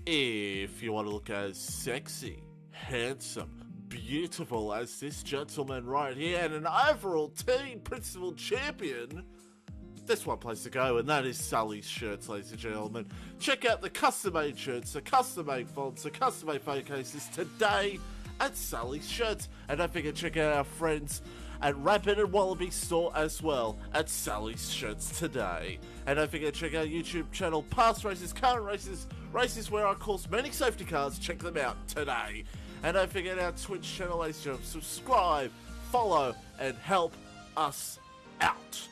If you want to look as sexy, handsome, beautiful as this gentleman right here, and an overall team principal champion, there's one place to go, and that is Sully's Shirts, ladies and gentlemen. Check out the custom-made shirts, the custom-made fonts, the custom-made phone cases today at Sully's Shirts. And don't forget to check out our friends at Rapid and Wallaby store as well at Sully's Shirts today. And don't forget to check out our YouTube channel, past races, current races, races where I course many safety cars. Check them out today. And don't forget our Twitch channel, ladies and gentlemen. Subscribe, follow, and help us out.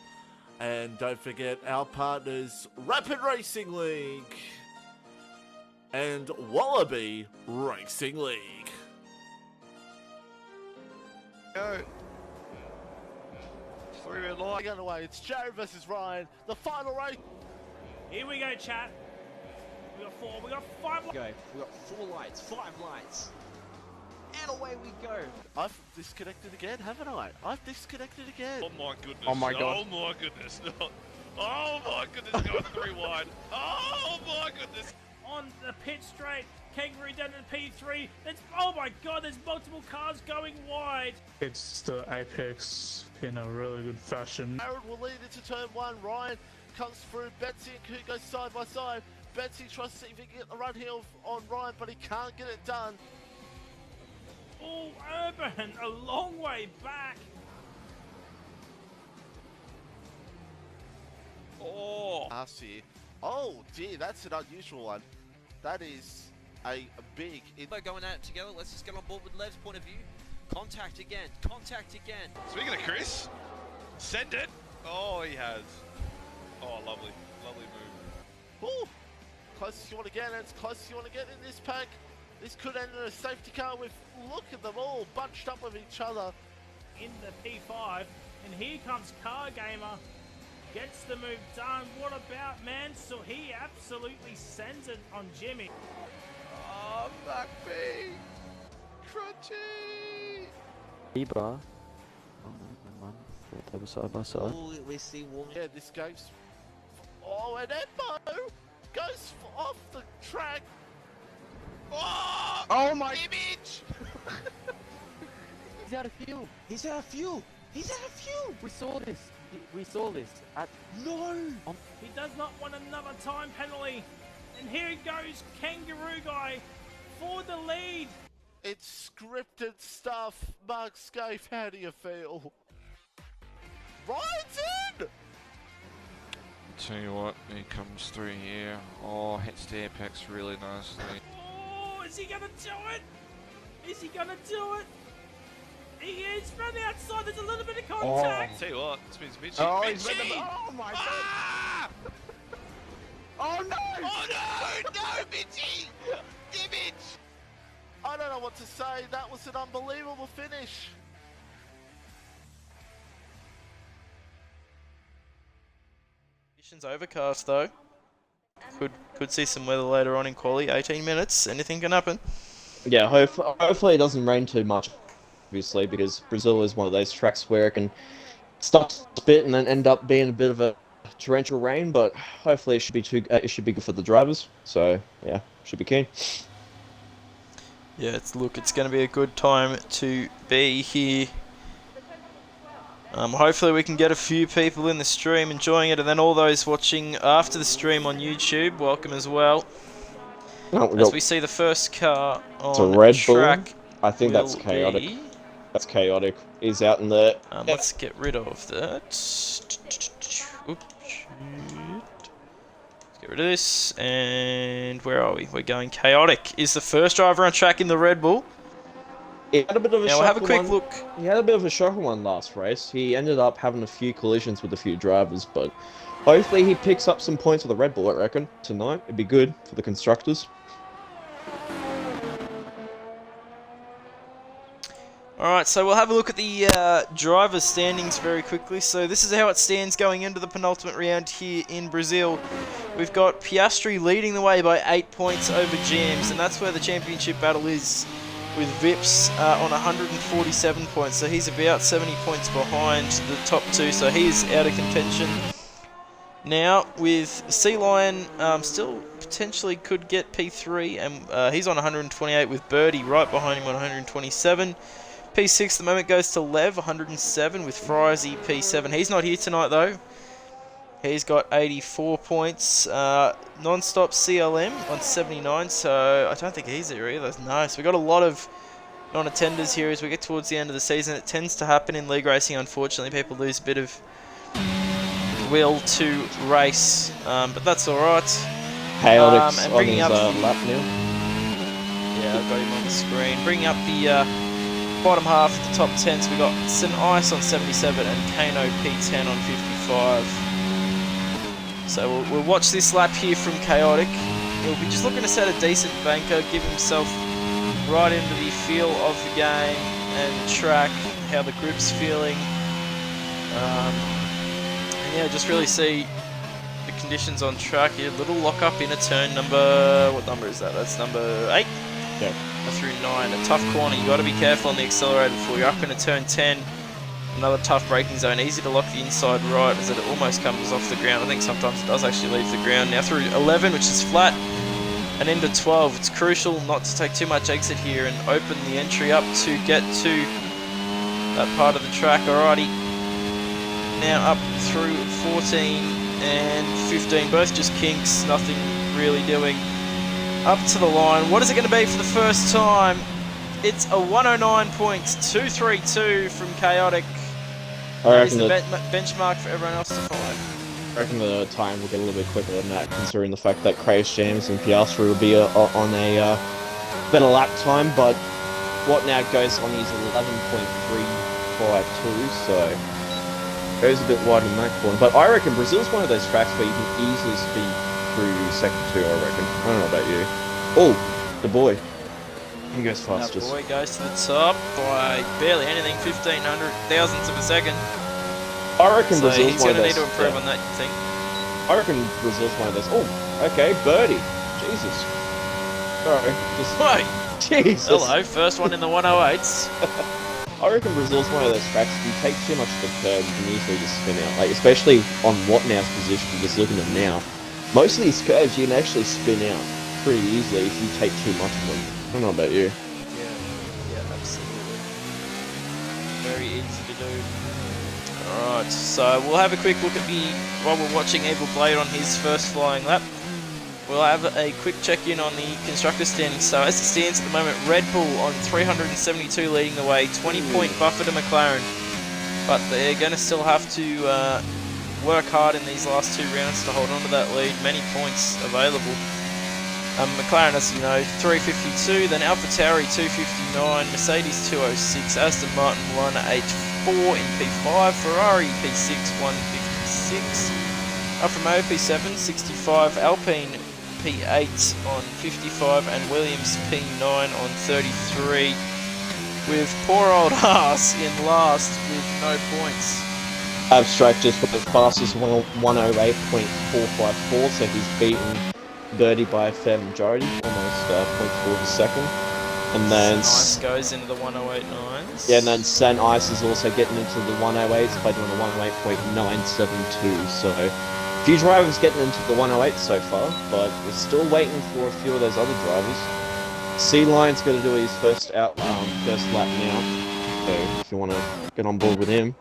And don't forget our partners, Rapid Racing League and Wallaby Racing League. Go. 3-minute line. Going away, it's Jared versus Ryan, the final race. Here we go, chat. We got 4, we got 5. Go. We got 4 lights, 5 lights. And away we go. I've disconnected again, haven't I? I've disconnected again. Oh my goodness. Oh my god. Oh my goodness. Oh my goodness, going 3 wide. Oh my goodness. On the pit straight, Kangaroo down to P3. Oh my god, there's multiple cars going wide. It's the Apex in a really good fashion. Aaron will lead into turn 1. Ryan comes through. Betsy and Ku go side by side. Betsy tries to see if he can get the run here on Ryan, but he can't get it done. Oh, Urban, a long way back. Oh. Last year. Oh dear, that's an unusual one. That is a big... We're going at it together. Let's just get on board with Lev's point of view. Contact again. Contact again. Speaking of Chris, send it. Oh, he has. Oh, lovely. Lovely move. Ooh, closest you want to get, and it's closest you want to get in this pack. This could end in a safety car with, look at them all bunched up with each other. In the P5, and here comes Car Gamer. Gets the move done. What about Mansell? He absolutely sends it on Jimmy. Oh, McPhee. Crunchy. Ibra. Oh no, man. Thought they were side by side. Oh, we see one. Yeah, this game's... Oh, and Embo goes off the track. Oh my image. He's out of fuel. He's out of fuel. He's out of fuel. We saw this. We saw this at... No. He does not want another time penalty. And here goes Kangaroo Guy for the lead. It's scripted stuff. Mark Scaife, how do you feel? Ryan's in! Tell you what, he comes through here. Oh, hits the apex really nicely. Oh, is he going to do it? Is he going to do it? He is from the outside. There's a little bit of contact. Tell you what, this means Mitchie. Oh, Mitchie! he's made them. Oh my god. Ah! Oh no! Oh no! No, Mitchie! Image! I don't know what to say. That was an unbelievable finish. Conditions overcast though. Could see some weather later on in quali. 18 minutes. Anything can happen. Yeah, hopefully it doesn't rain too much, obviously, because Brazil is one of those tracks where it can start to spit and then end up being a bit of a torrential rain. But hopefully it should be good for the drivers. So yeah, should be keen. Yeah, it's going to be a good time to be here. Hopefully we can get a few people in the stream enjoying it, and then all those watching after the stream on YouTube, welcome as well. As we see the first car on Red track. Bull. I think that's chaotic. Be... That's chaotic. He's out in the... Let's get rid of that. Oops. Let's get rid of this. And where are we? We're going chaotic. Is the first driver on track in the Red Bull. He had a bit of a now we'll have a quick look. He had a bit of a shocker one last race. He ended up having a few collisions with a few drivers, but hopefully he picks up some points with the Red Bull, I reckon, tonight. It'd be good for the constructors. Alright, so we'll have a look at the driver standings very quickly. So this is how it stands going into the penultimate round here in Brazil. We've got Piastri leading the way by 8 points over Jams, and that's where the championship battle is, with Vips on 147 points. So he's about 70 points behind the top two, so he's out of contention. Now, with Sea Lion, still potentially could get P3, and he's on 128 with Birdie right behind him on 127. P6 at the moment goes to Lev, 107 with Frizy, P7. He's not here tonight, though. He's got 84 points. Non-stop CLM on 79, so I don't think he's there either. No, so we've got a lot of non-attenders here as we get towards the end of the season. It tends to happen in league racing, unfortunately. People lose a bit of will to race, but that's alright. Chaotix and on bringing his up lap now. Yeah, I've got him on the screen. Bringing up the bottom half of the top 10, so we've got St. Ice on 77 and Kano P10 on 55. So we'll watch this lap here from Chaotic. He'll be just looking to set a decent banker, give himself right into the feel of the game and track, how the grip's feeling. And yeah, just really see the conditions on track here. Little lock up in a turn number, what number is that? That's number 8? Yeah. Through 9, a tough corner. You got to be careful on the accelerator before you're up in a turn 10. Another tough braking zone, easy to lock the inside right as it almost comes off the ground. I think sometimes it does actually leave the ground. Now through 11, which is flat, and into 12. It's crucial not to take too much exit here and open the entry up to get to that part of the track. Alrighty. Now up through 14 and 15, both just kinks, nothing really doing. Up to the line. What is it going to be for the first time? It's a 109.232 from Chaotic. That is the benchmark for everyone else to follow. I reckon the time will get a little bit quicker than that, considering the fact that Crash Jams and Piastri will be on a better lap time, but what now goes on is 11.352, so goes a bit wide in that corner. But I reckon Brazil's one of those tracks where you can easily speed through second 2, I reckon. I don't know about you. Oh, the boy. He goes fastest. The boy goes to the top by barely anything, 1,500 thousandths of a second. I reckon so Brazil's he's one going of to need those, to improve on that, you think? I reckon Brazil's one of those. Oh, okay, Birdie. Jesus. Sorry. Just... Wait. Jesus. Hello, first one in the 108s. I reckon Brazil's one of those tracks, if you take too much of the curve, you can easily just spin out. Like, especially on Watnow's position, just looking at now. Most of these curves, you can actually spin out pretty easily if you take too much of them. I don't know about you. Yeah, absolutely. Very easy to do. Alright, so we'll have a quick look at while we're watching Evil Blade on his first flying lap, we'll have a quick check-in on the constructor standings. So as it stands at the moment, Red Bull on 372 leading the way, 20-point buffer to McLaren, but they're going to still have to work hard in these last 2 rounds to hold on to that lead. Many points available. McLaren, as you know, 352, then AlphaTauri 259, Mercedes 206, Aston Martin 184 in P5, Ferrari P6 156, Alfa Romeo P7 65, Alpine P8 on 55, and Williams P9 on 33, with poor old Haas in last with no points. Abstract just got the fastest 108.454, so he's beaten Birdie by a fair majority, almost 0.4 second. And then Ice goes into the 108.9s. Yeah, and then St. Ice is also getting into the 108s by doing a 108.972. So a few drivers getting into the 108 so far, but we're still waiting for a few of those other drivers. Sea Lion's going to do his first lap now, so if you want to get on board with him.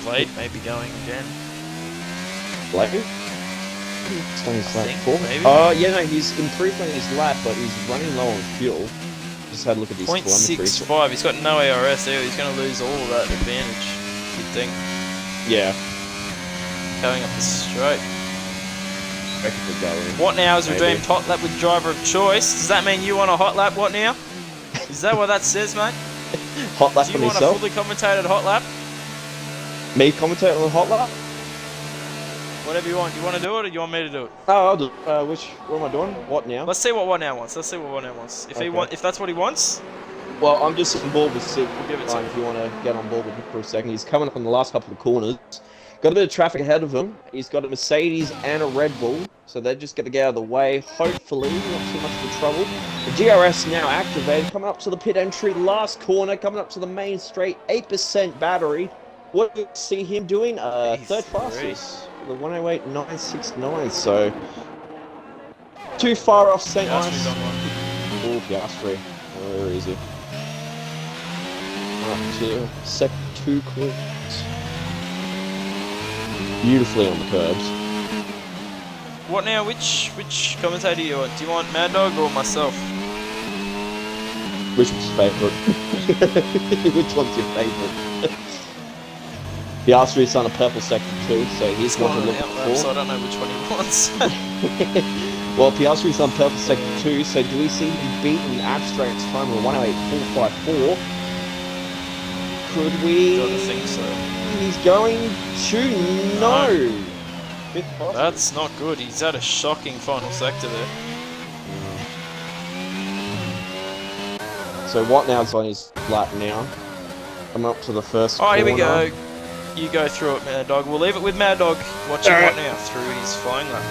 Blade may be going again. Blade? He's done his lap 4. Maybe. Yeah, no, he's improved on his lap, but he's running low on fuel. Just had a look at his telemetry. 0.65, he's got no ARS there, he's going to lose all of that advantage, you'd think. Yeah. Going up the straight. What now is redeemed hot lap with driver of choice? Does that mean you want a hot lap? What now? Is that what that says, mate? Hot lap Do on you want himself? a fully commentated hot lap? Me commentate on the hot lap? Whatever you want. You want to do it or you want me to do it? Oh, I'll do it. What am I doing? What now? Let's see what now wants. Let's see what now wants. If if that's what he wants. Well, I'm just on board with Sid. We'll give it to him. If you want to get on board with him for a second. He's coming up on the last couple of corners. Got a bit of traffic ahead of him. He's got a Mercedes and a Red Bull, so they're just going to get out of the way. Hopefully, not too much of a trouble. The GRS now activated, coming up to the pit entry, last corner, coming up to the main straight, 8% battery. what do you see him doing? Third P3. fastest, the 108.969. So too far off St. Piastri's Ives. on one. Oh, Piastri. Where is he? Up to second 2 corners. Beautifully on the curbs. What now? Which commentator do you want? Do you want Mad Dog or myself? Which one's favourite? Which one's your favourite? Piastri's on a purple sector too, so he's Going what on to the look outlap, so I for. don't know which one he wants. Well, Piastri's on purple sector too, so do we see him beating Abstract's time of 108.454? Could we? Don't think so. He's going to no. Fifth fastest. That's not good. He's at a shocking final sector there. So what now's on his lap now? I'm up to the first Oh, here we corner. go. You go through it, Mad Dog. We'll leave it with Mad Dog watching what now through his flying lap.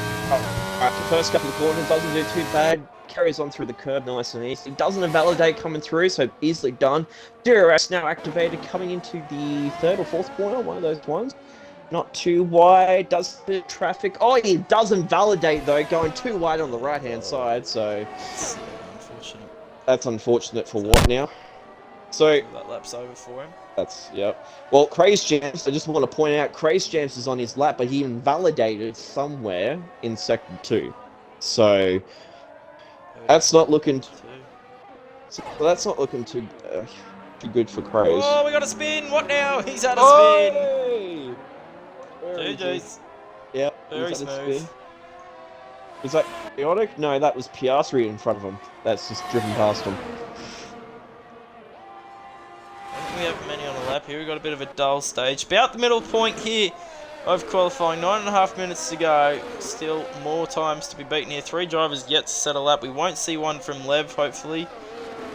Alright, the first couple of corners doesn't do too bad. Carries on through the curb nice and easy. Doesn't invalidate coming through, so easily done. DRS now activated coming into the third or fourth corner, one of those ones. Not too wide, does the traffic. Oh, he doesn't validate though, going too wide on the right hand side, so It's unfortunate. that's unfortunate for what now? So That lap's over for him. that's, yep. Well, Craze Jams, I just want to point out, Craze Jams is on his lap, but he invalidated somewhere in sector 2. So that's not looking. Well, that's not looking too good for Craze. Oh, we got a spin. What now? He's had a spin. Hey! Where is he? GG's. Yep. Very he's had a smooth. spin. Was that chaotic? No, that was Piastri in front of him. That's just driven past him. I don't think we have many on the lap here. We've got a bit of a dull stage. About the middle point here of qualifying. 9.5 minutes to go. Still more times to be beaten here. 3 drivers yet to set a lap. We won't see one from Lev, hopefully.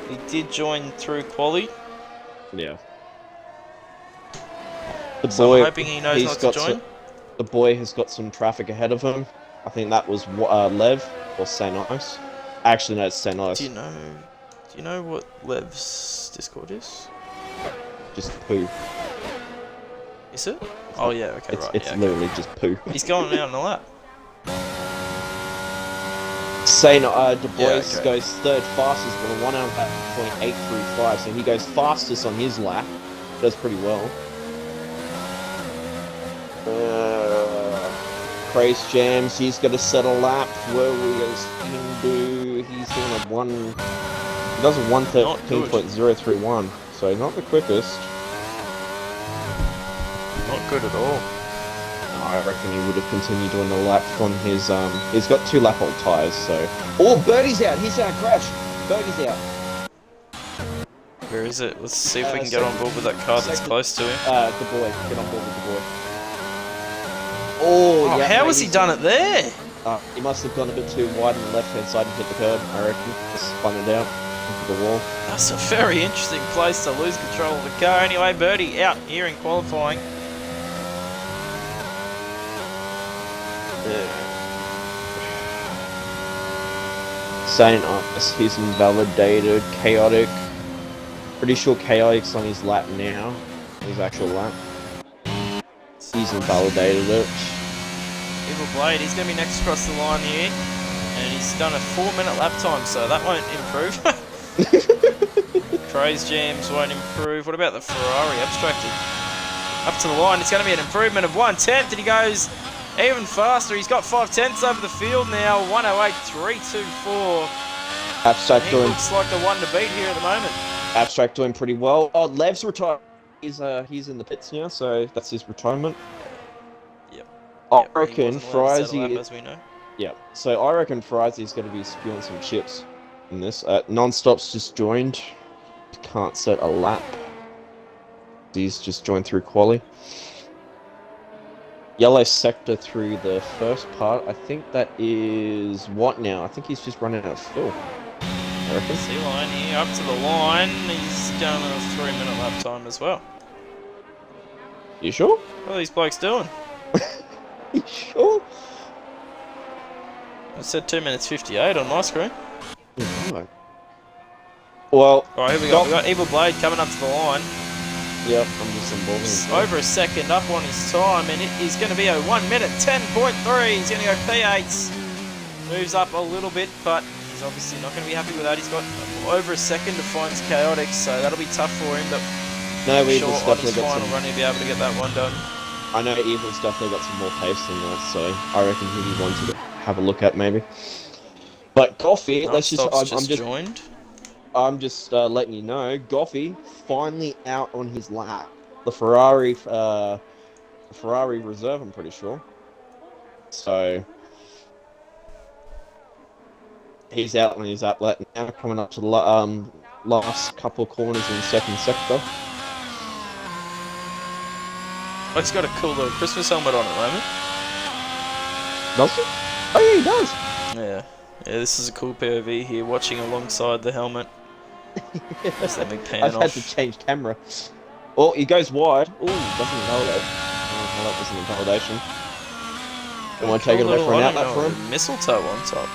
He did join through quali. Yeah. The So boy, I'm hoping he knows he's not to got join. the boy has got some traffic ahead of him. I think that was Lev or St. Ives. Actually, no, it's St. Ives. Do you know what Lev's Discord is? Just poo. Is it? Oh yeah, okay, It's, right. it's yeah, okay. literally just poo. He's going out on the lap. St. Du Bois okay. goes third fastest with a 1.835, so he goes fastest on his lap. Does pretty well. Craze Jams, he's got to set a lap. Where we going to see him do? He's doing he does a 113.031, so not the quickest. Not good at all. I reckon he would have continued doing the lap on his he's got 2 lap old tyres, so. Oh, Birdie's out, he's gonna crash. Birdie's out. Where is it? Let's see if we can get second- on board with that car that's second- close to him. The boy, get on board with the boy. Oh, Oh, yeah. how mate, has he he's- done it there? He must have gone a bit too wide on the left hand side and hit the curb, I reckon. Just spun it out into the wall. That's a very interesting place to lose control of the car. Anyway, Birdie out here in qualifying. St. Ives, he's invalidated. Chaotic. Pretty sure Chaotic's on his lap now. His actual lap. He's invalidated it. Evil Blade, he's going to be next across the line here. And he's done a 4-minute lap time, so that won't improve. Craze Jams won't improve. What about the Ferrari? Abstracted. Up to the line, it's going to be an improvement of 1/10, and he goes even faster. He's got 5/10 over the field now. 108.324. Abstract He doing looks like the one to beat here at the moment. Abstract doing pretty well. Oh, Lev's retired. He's in the pits now, so that's his retirement. Yep. I Yep, he reckon wasn't allowed to settle Frizy. up, as we know. Yeah, so I reckon Frizy's going to be spewing some chips in this. Non-stop's just joined. Can't set a lap. He's just joined through quali. Yellow sector through the first part. I think that is what now? I think he's just running out of fuel. I reckon. See line here, up to the line. He's done a 3-minute lap time as well. You sure? What are these blokes doing? You sure? It said 2 minutes 58 on my screen. Right. Well, Alright, here we go. We've got Evil Blade coming up to the line. Yep, I'm just unboarding. Over a second up on his time, and it is going to be a 1 minute 10.3. He's going to go P8. Moves up a little bit, but he's obviously not going to be happy with that. He's got over a second to find Chaotic, so that'll be tough for him, but No, I'm Evil's sure on his definitely got final some. run he'll be able to get that one done. I know Evil's definitely got some more pace than that, so I reckon he'll be one to have a look at maybe. But Goffy, let's just. I'm just letting you know, Goffy finally out on his lap. The Ferrari reserve, I'm pretty sure. So he's out on his lap now, coming up to the last couple of corners in the second sector. Oh, he's got a cool little Christmas helmet on at the moment. Does he? Oh yeah, he does. Yeah, this is a cool POV here, watching alongside the helmet. Just let me pan I've off. had to change camera. Oh, he goes wide. Oh, doesn't invalidate. Oh, that wasn't invalidation. You want to take it away for an outlet for him? Mistletoe on top.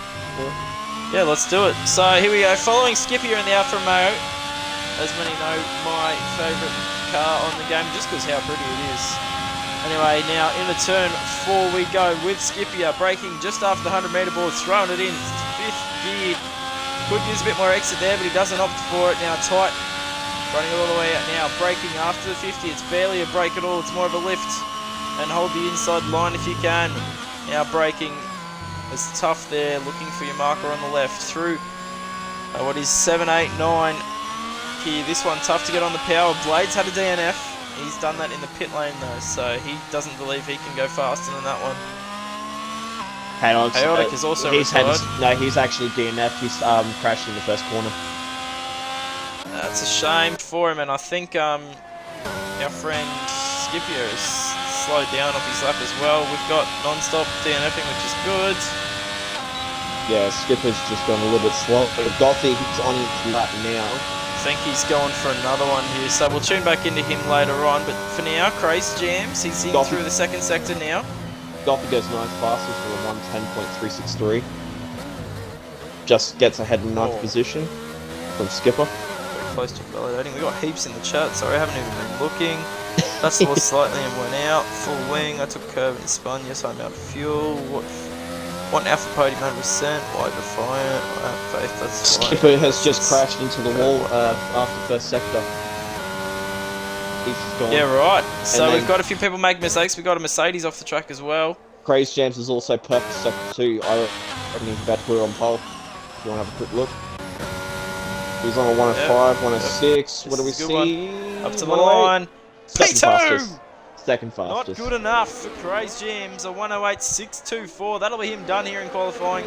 Yeah, let's do it. So here we go, following Skip here in the Alfa Romeo. As many know, my favourite car on the game, just because how pretty it is. Anyway, now in the turn 4 we go with Skipia, braking just after the 100 metre board, throwing it in 5th gear. Could use a bit more exit there, but he doesn't opt for it. Now tight, running it all the way out now, braking after the 50. It's barely a brake at all, it's more of a lift. And hold the inside line if you can. Now braking, it's tough there, looking for your marker on the left. Through what is 7, 8, 9 here. This one tough to get on the power. Blades had a DNF. He's done that in the pit lane though, so he doesn't believe he can go faster than that one. Hang on, Chaotic is also retired. No, he's actually DNF. He's crashed in the first corner. That's a shame for him, and I think our friend Skipio has slowed down off his lap as well. We've got non-stop DNFing, which is good. Yeah, Skipper's just gone a little bit slow. But Gothy, he's on his lap now. I think he's going for another one here, so we'll tune back into him later on. But for now, Craze Jams, he's in through the second sector now. Gothy goes 9th fastest for a 1:10.363. Just gets ahead in 9th position from Skipper. Very close to validating. We got heaps in the chat. Sorry, I haven't even been looking. That's lost slightly and went out. Full wing. I took curve and spun. Yes, I'm out of fuel. One Alpha podium 100%. Why Defiant? I have faith. That's fine. Skipper has just crashed into the wall after first sector. He's gone. Yeah, right. So we've got a few people making mistakes. We've got a Mercedes off the track as well. Craze Jams is also perfect sector 2. I reckon he's about to put it on pole. If you want to have a quick look. He's on a 105, 106. What do we see? Up to the line. P2! Second fastest. Not good enough for Craze Jams. A 108.624. That'll be him done here in qualifying.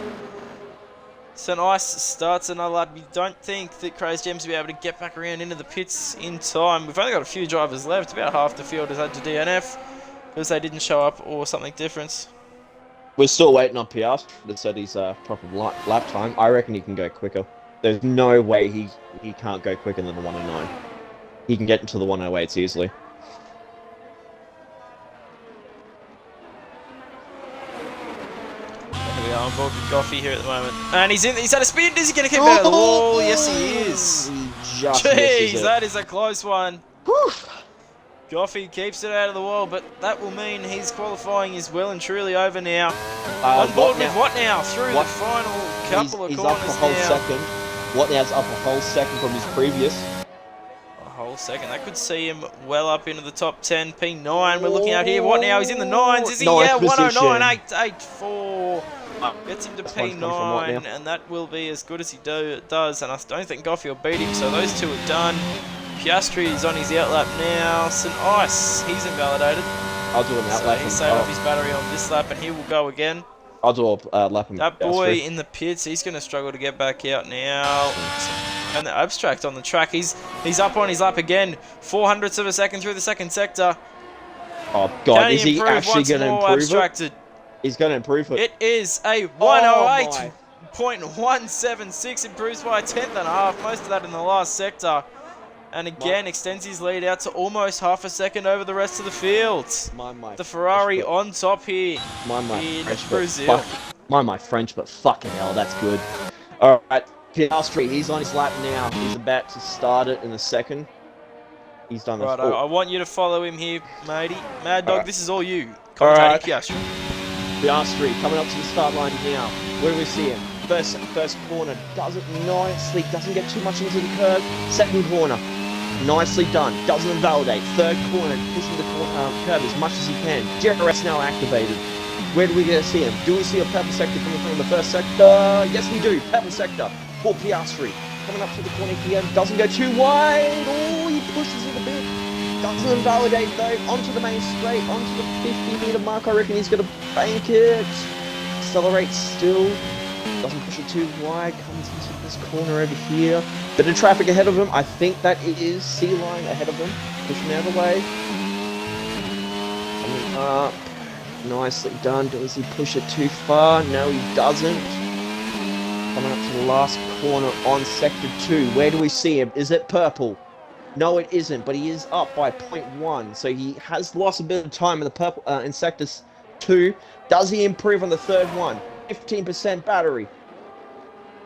St. Ice starts another lap. You don't think that Craze Jams will be able to get back around into the pits in time. We've only got a few drivers left. About half the field has had to DNF because they didn't show up or something different. We're still waiting on Piastri to set his proper lap time. I reckon he can go quicker. There's no way he can't go quicker than the 109. He can get into the 108s easily. Here we are on board with Goffy here at the moment. And he's had a spin. Is he going to keep out of the wall? Yes, he is. Jeez, that is a close one. Goffy keeps it out of the wall, but that will mean his qualifying is well and truly over now. On board with what now? Through the final couple of corners now. He's up a whole second. What now's up a whole second from his previous. A whole second. That could see him well up into the top 10. P9 we're looking at here. What now? He's in the 9s. Is he? Yeah, 109.884. Gets him to P9, and that will be as good as he does. And I don't think Goffy will beat him, so those two are done. Piastri is on his outlap now. St. Ice, he's invalidated. I'll do an outlap. So he's saved off his battery on this lap, and he will go again. I'll do a lap. That boy in the pits, he's going to struggle to get back out now. And the abstract on the track, he's up on his lap again. 400ths of a second through the second sector. Oh God, is he actually going to improve it? He's going to improve it. It is a 108.176, improves by a 10.5. Most of that in the last sector. And again, extends his lead out to almost half a second over the rest of the field. The Ferrari on top here in Brazil. My French, but fucking hell, that's good. Alright, Piastri, he's on his lap now. He's about to start it in a second. He's done this. Right, I want you to follow him here, matey. Mad Dog, Alright. this is all you. Alright. Commentating Piastri. Piastri coming up to the start line now. Where do we see him? First corner, does it nicely, doesn't get too much into the curve. Second corner, nicely done, doesn't invalidate. Third corner, pushing the curve as much as he can. DRS now activated. Where do we see him? Do we see a purple sector coming from the first sector? Yes, we do. Purple sector for Piastri. Coming up to the corner here, doesn't go too wide. Oh, he pushes it a bit. Doesn't invalidate though. Onto the main straight, onto the 50-meter mark. I reckon he's going to bank it. Accelerates still. Doesn't push it too wide. Comes into this corner over here. Bit of traffic ahead of him. I think that it is C-Line ahead of him. Pushing out of the way. Coming up. Nicely done. Does he push it too far? No, he doesn't. Coming up to the last corner on Sector 2. Where do we see him? Is it purple? No, it isn't, but he is up by 0.1. So he has lost a bit of time in the purple in Sector 2. Does he improve on the third one? 15% battery.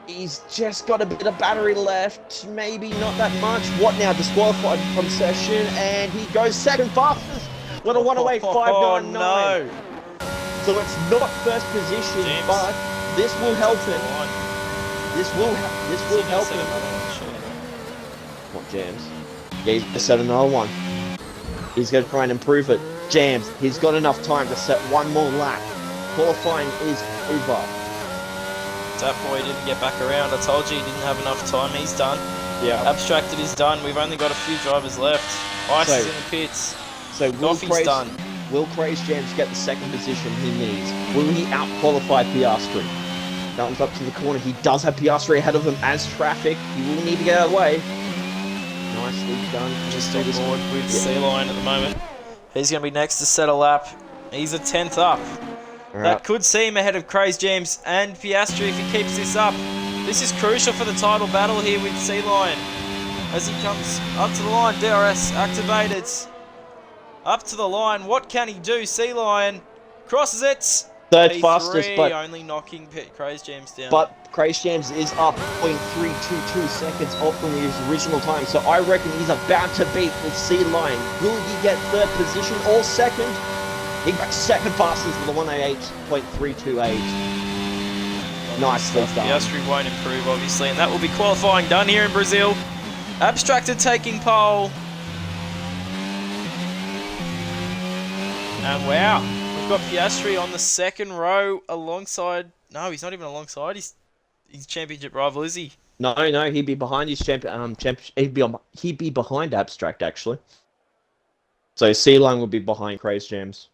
He's just got a bit of battery left. Maybe not that much. What now? Disqualified from session, and he goes second fastest. With a 108.599. Oh, no. So it's not first position, James. but this will help him. This will help him. What, James? Yeah, he's set another one. He's going to try and improve it. James, he's got enough time to set one more lap. Qualifying is over. That boy didn't get back around. I told you he didn't have enough time. He's done. Yeah. Abstracted is done. We've only got a few drivers left. Ice is in the pits. So Goffey's done. Will Craze James get the second position he needs? Will he out-qualify Piastri? Comes up to the corner. He does have Piastri ahead of him as traffic. He will need to get out of the way. Nicely done. Just on board with C-Line at the moment. He's going to be next to set a lap. He's a 10th up. That could see him ahead of Craze James and Piastri if he keeps this up. This is crucial for the title battle here with C-Line. As he comes up to the line, DRS activated. Up to the line, what can he do? C-Line crosses it. Third P3, fastest, but only knocking Craze James down. But Craze James is up 0.322 seconds off from his original time, so I reckon he's about to beat the C-Line. Will he get third position or second? He got second fastest with a 108.328. Nicely done. Piastri won't improve, obviously, and that will be qualifying done here in Brazil. Abstracted taking pole. And wow, we've got Piastri on the second row alongside... No, he's not even alongside his championship rival, is he? No, he'd be behind his he'd be behind Abstract, actually. So C-Line would be behind Craze James.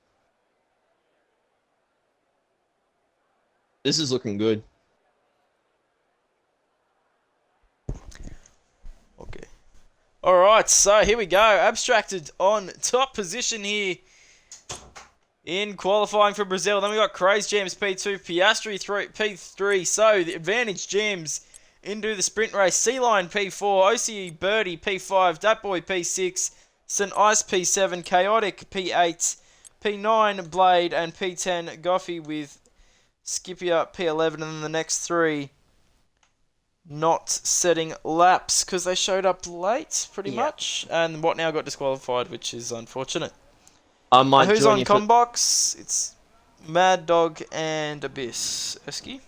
This is looking good. Okay. Alright, so here we go. Abstracted on top position here in qualifying for Brazil. Then we got Craze James P2, Piastri P3. So the advantage James into the sprint race. C-Line P4, OCE Birdie P5, Datboy P6, St. Ice P7, Chaotic P8, P9 Blade, and P10 Goffey with Scipia P11, and then the next three not setting laps because they showed up late, pretty much. And what now got disqualified, which is unfortunate. Who's on Combox? It's Mad Dog and Abyss. Eski?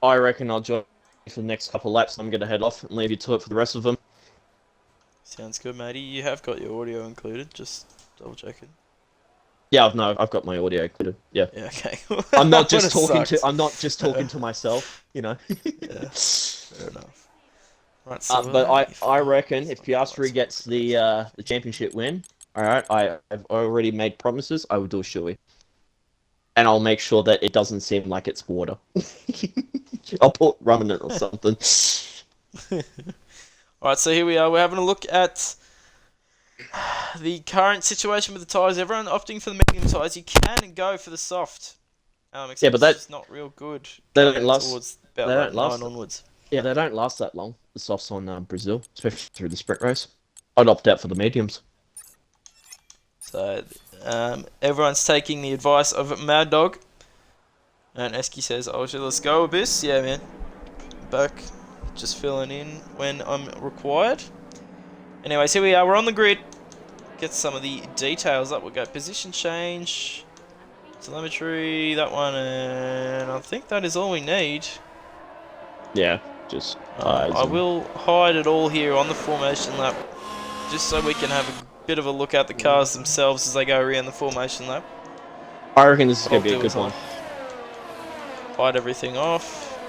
I reckon I'll join you for the next couple of laps. I'm going to head off and leave you to it for the rest of them. Sounds good, matey. You have got your audio included, just double checking. Yeah, I've got my audio included. Yeah. Yeah, okay. I'm not just talking to myself, you know. Yeah, fair enough. Right, so but I reckon if Piastri gets the championship win, alright, I've already made promises, I will do a shoey. And I'll make sure that it doesn't seem like it's water. I'll put rum in it or something. Alright, so here we are. We're having a look at the current situation with the tyres. Everyone opting for the medium tyres. You can go for the soft. Yeah, but that's not real good. They don't last. About they don't last onwards. Yeah, they don't last that long. The softs on Brazil, especially through the sprint race. I'd opt out for the mediums. So everyone's taking the advice of Mad Dog. And Eski says, "Oh, let's go, Abyss." Yeah, man. Back, just filling in when I'm required. Anyways, here we are. We're on the grid. Get some of the details up. We'll go position change, telemetry, that one, and I think that is all we need. Yeah, just tires. I will hide it all here on the formation lap, just so we can have a bit of a look at the cars themselves as they go around the formation lap. I reckon this is going to be a good one. Hide everything off.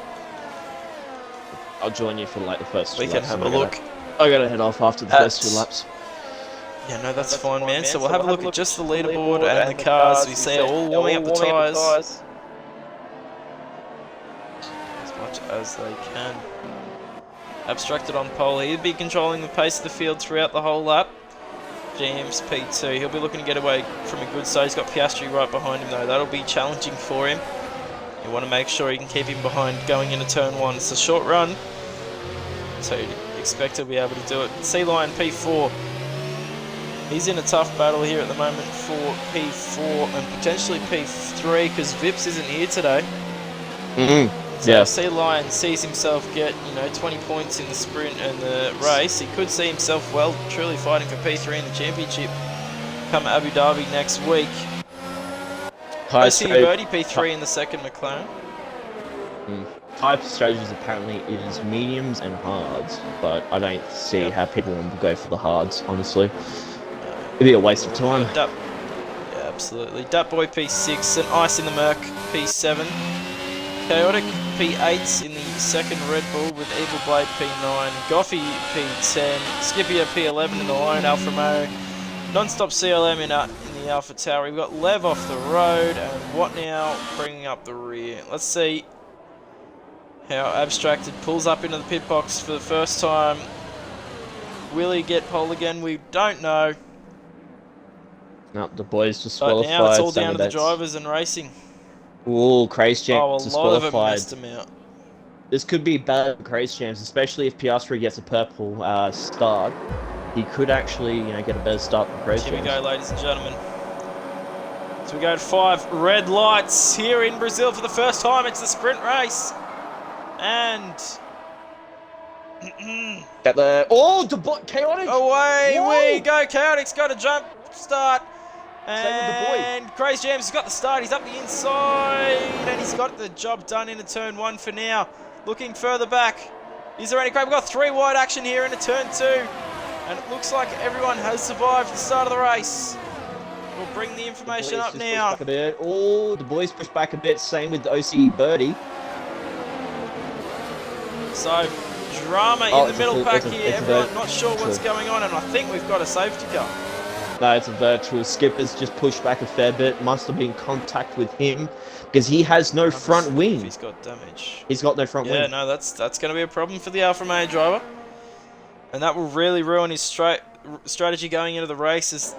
I'll join you for like the first We two can laps. have a look. I gotta head off after the first 2 laps. Yeah, no, that's fine, man. So we'll have a look at just the leaderboard and the cars. We see all warming up the tyres as much as they can. Abstracted on pole. He'll be controlling the pace of the field throughout the whole lap. James P2. He'll be looking to get away from a good start. He's got Piastri right behind him, though. That'll be challenging for him. You want to make sure you can keep him behind going into turn 1. It's a short run, so you'd expect he'll be able to do it. Sea Lion P4. He's in a tough battle here at the moment for P4 and potentially P3 because Vips isn't here today. So Yeah. Sea Lion sees himself get, 20 points in the sprint and the race. He could see himself truly fighting for P3 in the championship come Abu Dhabi next week. I see Birdie P3 in the second McLaren. Type strategies apparently is mediums and hards, but I don't see how people want to go for the hards, honestly. It'd be a waste of time. Yeah, absolutely. Boy P6 and Ice in the Merc P7. Chaotic P8 in the second Red Bull with Evil Blade P9. Goffy P10. Scipio P11 in the Lone Alfa Romeo. Non-stop CLM in the Alpha Tower. We've got Lev off the road and what now bringing up the rear. Let's see how Abstracted pulls up into the pit box for the first time. Will he get pole again? We don't know. No, the boys disqualified. But now it's all down to the drivers and racing. Ooh, Craze Champs a lot of them disqualified. missed him out. This could be bad for Craze Champs, especially if Piastri gets a purple start. He could actually, get a better start than Craze Champs. Here we go, ladies and gentlemen. So we go to 5 red lights here in Brazil for the first time. It's the sprint race. And Chaotic! away Whoa! we go. Chaotic's got a jump start. Same with the boy. And Craze Jams has got the start. He's up the inside. And he's got the job done into turn 1 for now. Looking further back. Is there any crowd? We've got 3 wide action here into turn 2. And it looks like everyone has survived the start of the race. We'll bring the information up now. Oh, the boys push back a bit. Same with the OC Birdie. So, drama in the middle pack here. Everyone not sure what's going on. And I think we've got a safety car. No, it's a virtual. Skipper's just pushed back a fair bit. Must have been in contact with him because he has no front wing. He's got damage. He's got no front wing. Yeah, no, that's going to be a problem for the Alfa Romeo driver. And that will really ruin his strategy going into the race.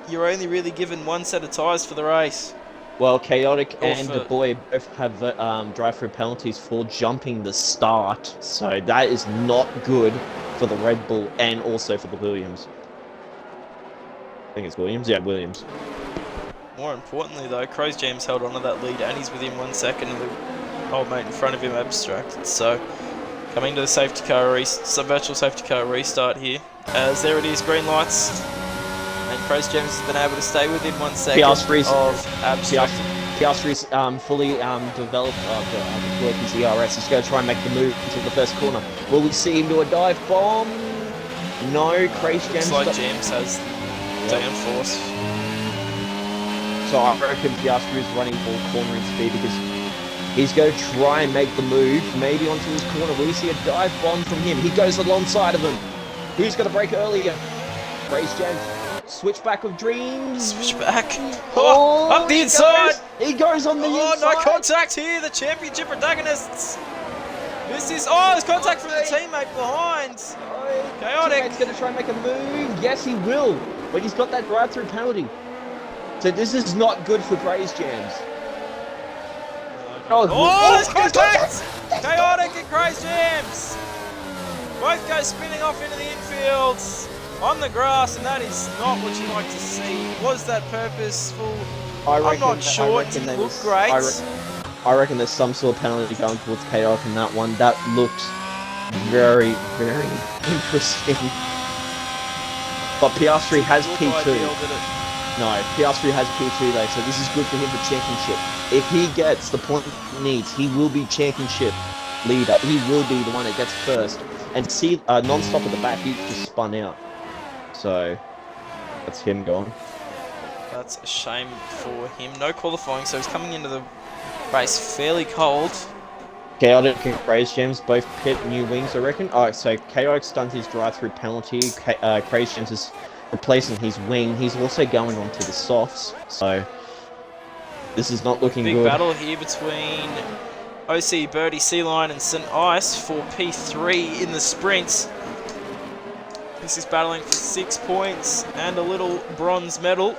You're only really given 1 set of tyres for the race. Well, Chaotic and the boy both have drive-through penalties for jumping the start. So that is not good for the Red Bull and also for the Williams. I think it's Williams. Yeah, Williams. More importantly, though, Crows James held onto that lead, and he's within 1 second of the old mate in front of him, Abstracted. So, coming to the safety car virtual safety car restart here, as there it is, green lights, and Crows James has been able to stay within 1 second of Abstracted. Piastri's fully developed deployed his ERS. He's going to try and make the move into the first corner. Will we see him do a dive bomb? No, Craze James. Looks like James has downforce. So I reckon Piastri is running full cornering speed because he's going to try and make the move, maybe onto his corner. Will we see a dive bomb from him? He goes alongside of him. Who's going to break earlier? Craze James. Switchback of dreams. Switchback. Oh, up the inside. He goes on the inside. Oh, no contact here. The championship protagonists. This is... Oh, there's contact from the teammate behind. Chaotic. He's going to try and make a move. Yes, he will. But he's got that drive-through penalty. So this is not good for Craze Jams. Oh, there's contact! Chaotic and Craze Jams. Both go spinning off into the infield on the grass, and that is not what you like to see. Was that purposeful? I'm not sure. It didn't look great. I reckon there's some sort of penalty going towards Chaotic in that one. That looked very, very interesting. But Piastri has Look P2. ideal, did it? No, Piastri has P2 though, so this is good for him for championship. If he gets the point he needs, he will be championship leader. He will be the one that gets first. And see, non-stop at the back, he just spun out. So, that's him gone. That's a shame for him. No qualifying, so he's coming into the race fairly cold. Chaotic and Craze Gems both pit new wings, I reckon. Oh, so Chaotic's done his drive-through penalty. Craze Gems is replacing his wing. He's also going on to the softs, so this is not looking Big good. battle here between OC, Birdie, Sea-Lion and St. Ice for P3 in the sprints. This is battling for 6 points and a little bronze medal.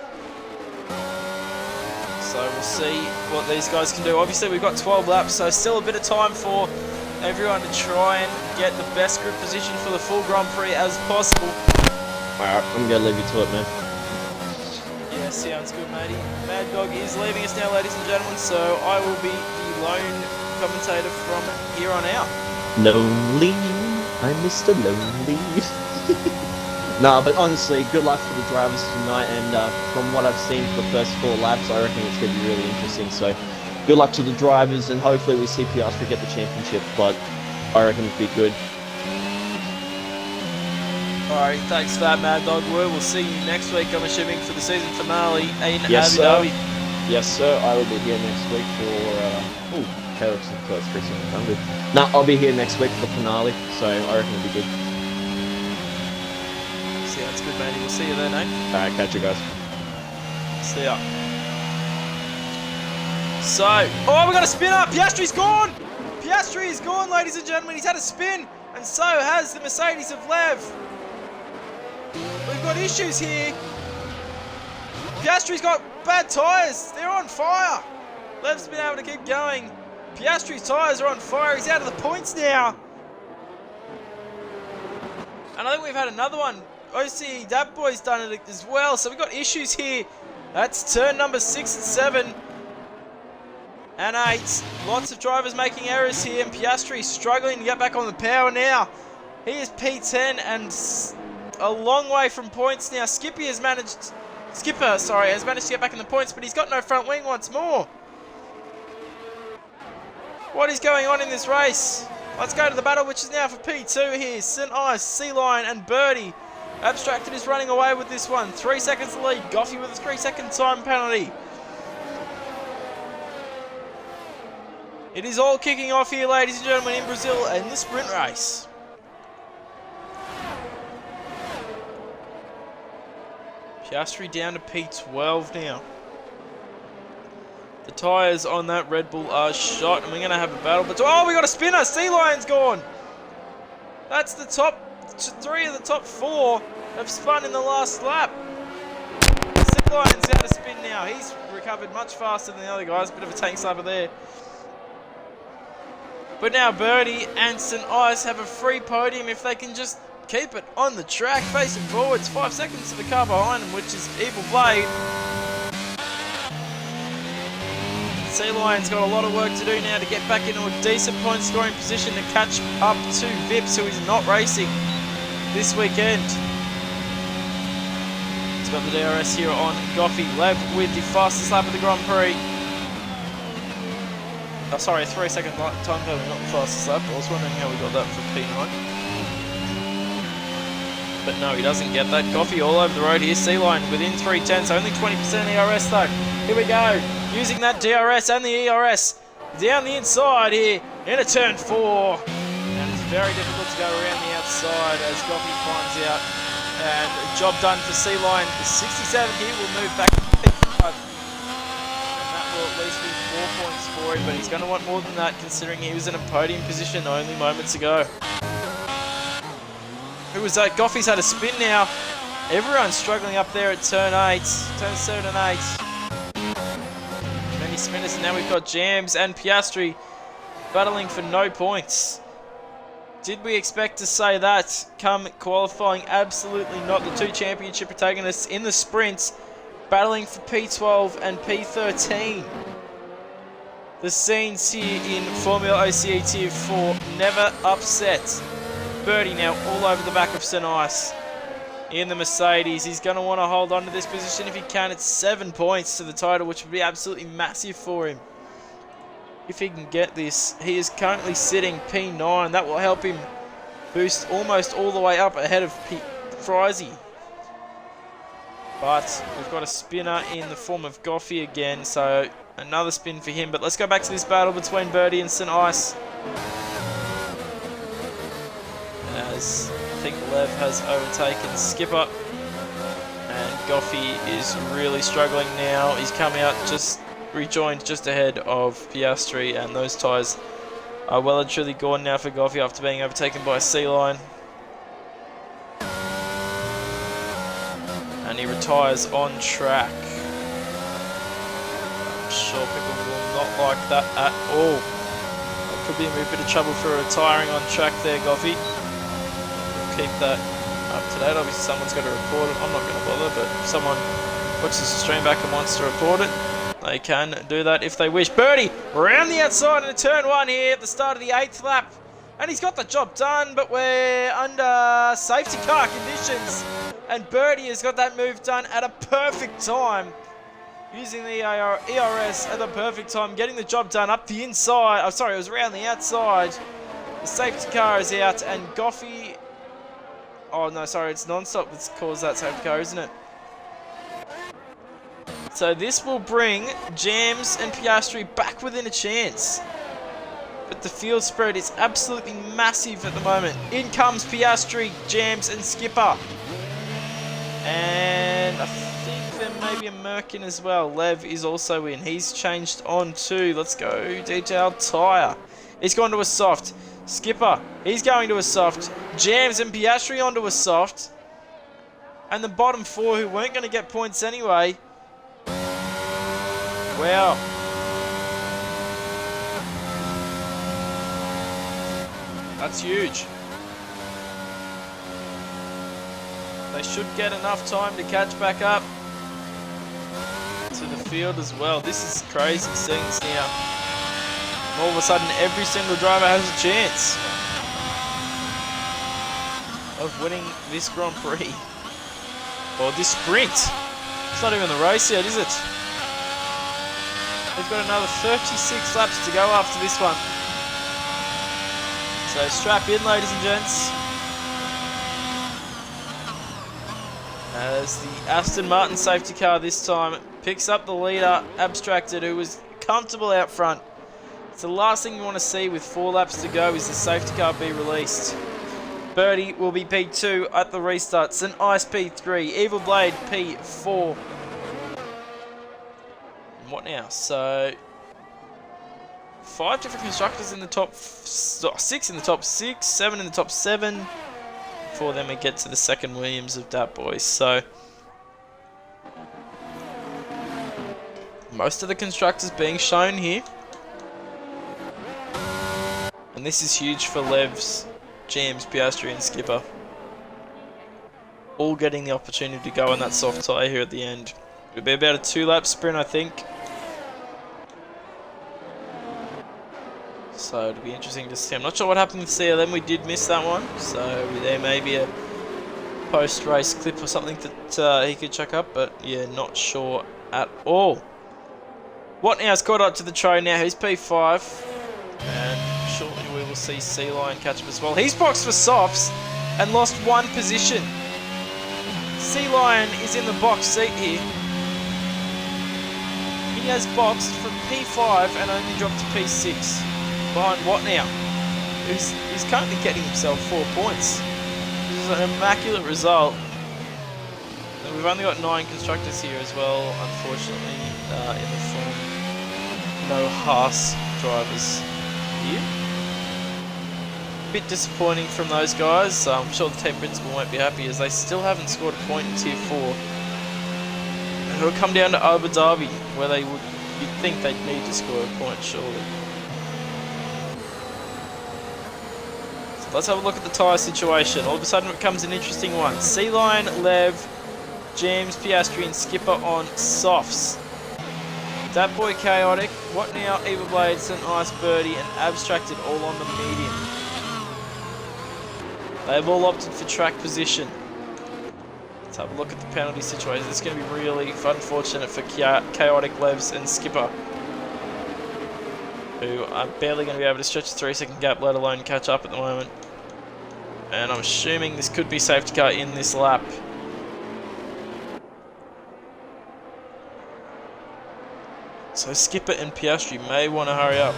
So we'll see what these guys can do. Obviously we've got 12 laps, so still a bit of time for everyone to try and get the best group position for the full Grand Prix as possible. Alright, I'm gonna leave you to it, man. Yeah, sounds good, matey. Mad Dog is leaving us now, ladies and gentlemen, so I will be the lone commentator from here on out. Lonely, I'm Mr. Lonely. Nah, but honestly, good luck for the drivers tonight, and from what I've seen for the first 4 laps, I reckon it's going to be really interesting. So, good luck to the drivers, and hopefully we see Piastri get the championship, but I reckon it'll be good. Alright, thanks for that, Mad Dog. We'll see you next week, I'm assuming, for the season finale in Yes, Abu Dhabi. Yes, sir, I will be here next week for, Caleb's in first, 300. Nah, I'll be here next week for the finale, so I reckon it'll be good. Sounds good, matey. We'll see you then, eh? Alright, catch you guys. See ya. So, oh, we got a spinner! Piastri's gone! Piastri is gone, ladies and gentlemen. He's had a spin, and so has the Mercedes of Lev. We've got issues here. Piastri's got bad tyres. They're on fire. Lev's been able to keep going. Piastri's tyres are on fire. He's out of the points now. And I think we've had another one. OC, that boy's done it as well. So we've got issues here. That's turn number 6 and 7. And 8. Lots of drivers making errors here. And Piastri struggling to get back on the power now. He is P10 and a long way from points now. Skipper has managed to get back in the points, but he's got no front wing once more. What is going on in this race? Let's go to the battle, which is now for P2 here. St. Ice, Sea-Lion and Birdie. Abstracted is running away with this one. 3 seconds to lead. Goffey with a 3-second time penalty. It is all kicking off here, ladies and gentlemen, in Brazil in the sprint race. Piastri down to P12 now. The tyres on that Red Bull are shot, and we're going to have a battle. But oh, we got a spinner. Sea-Lion's gone. That's the top 3 of the top 4 have spun in the last lap. Sea-Lion's out of spin now. He's recovered much faster than the other guys. Bit of a tank slapper there. But now Birdie and St. Ice have a free podium if they can just keep it on the track, facing forwards. 5 seconds to the car behind them, which is Evil Blade. Sea-Lion's got a lot of work to do now to get back into a decent point scoring position to catch up to Vips, who is not racing this weekend. It's got the DRS here on Goffey. Lev with the fastest lap of the Grand Prix. Oh, sorry, a 3-second time penalty, not the fastest lap. I was wondering how we got that for P9. But no, he doesn't get that. Goffey all over the road here. Sea-Lion within 3/10, so only 20% ERS though. Here we go. Using that DRS and the ERS down the inside here into turn 4. And it's very difficult to go around the outside as Goffey finds out. And job done for Sea-Lion. The 67 here will move back to P5. And that will at least be 4 points for him, but he's going to want more than that considering he was in a podium position only moments ago. Who was that? Goffey's had a spin now. Everyone's struggling up there at turn 8. Turn 7 and 8. Many spinners, and now we've got Jams and Piastri battling for no points. Did we expect to say that come qualifying? Absolutely not. The 2 championship protagonists in the sprints battling for P12 and P13. The scenes here in FormulaOCE Tier 4 never upset. Birdie now all over the back of St. Ice. in the Mercedes. He's going to want to hold on to this position if he can. It's 7 points to the title, which would be absolutely massive for him. If he can get this, he is currently sitting P9. That will help him boost almost all the way up ahead of Frizy. But we've got a spinner in the form of Goffey again, so another spin for him. But let's go back to this battle between Birdie and St. Ice. As I think Lev has overtaken Skipper. And Goffey is really struggling now. He's come out just rejoined just ahead of Piastri, and those tyres are well and truly gone now for Goffey after being overtaken by Sea-Lion. And he retires on track. I'm sure people will not like that at all. It could be a bit of trouble for retiring on track there, Goffey. We'll keep that up to date. Obviously someone's got to report it. I'm not going to bother, but if someone watches the stream back and wants to report it, they can do that if they wish. Birdie around the outside in turn 1 here at the start of the 8th lap. And he's got the job done, but we're under safety car conditions. And Birdie has got that move done at a perfect time. Using the ERS at the perfect time, getting the job done up the inside. Oh, sorry, it was around the outside. The safety car is out, and Goffey... Oh, no, sorry, it's non-stop that's caused that safety car, isn't it? So this will bring Jams and Piastri back within a chance. But the field spread is absolutely massive at the moment. In comes Piastri, Jams and Skipper. And I think there may be a Merkin as well. Lev is also in. He's changed on to, let's go, detailed tyre. He's gone to a soft. Skipper, he's going to a soft. Jams and Piastri onto a soft. And the bottom 4 who weren't going to get points anyway. Wow. That's huge. They should get enough time to catch back up to the field as well. This is crazy seeing this now. And all of a sudden, every single driver has a chance of winning this Grand Prix. Or this sprint. It's not even the race yet, is it? We've got another 36 laps to go after this one. So strap in, ladies and gents. As the Aston Martin safety car this time picks up the leader, Abstracted, who was comfortable out front. So the last thing you want to see with 4 laps to go is the safety car be released. Birdie will be P2 at the restart. St. Ice P3. Evil Blade P4. And what now? So 5 different constructors in the top 6 in the top 6, 7 in the top 7. Before then we get to the second Williams of that, boys. So most of the constructors being shown here. And this is huge for Levs, Jams, Piastri and Skipper. All getting the opportunity to go on that soft tyre here at the end. It'll be about a 2-lap sprint, I think. So it'll be interesting to see. I'm not sure what happened with CLM. We did miss that one. So there may be a post-race clip or something that he could chuck up. But yeah, not sure at all. What now is caught up to the train now. He's P5. And shortly we will see Sea-Lion catch up as well. He's boxed for softs and lost 1 position. Sea-Lion is in the box seat here. He has boxed from P5 and only dropped to P6. Behind what now? He's currently getting himself 4 points. This is an immaculate result. And we've only got 9 constructors here as well, unfortunately, in the form. No Haas drivers here. Bit disappointing from those guys. I'm sure the team principal won't be happy as they still haven't scored a point in Tier 4. And it'll come down to Abu Dhabi, where you'd think they'd need to score a point, surely. So let's have a look at the tyre situation. All of a sudden it becomes an interesting one. Sea-Lion, Lev, James, Piastri and Skipper on softs. That boy Chaotic, what now? Evil Blades and Ice Birdie and Abstracted all on the medium. They've all opted for track position. Let's have a look at the penalty situation. It's going to be really unfortunate for Chaotic, Levs and Skipper, who are barely going to be able to stretch a 3-second gap, let alone catch up at the moment. And I'm assuming this could be safety car in this lap. So Skipper and Piastri may want to hurry up.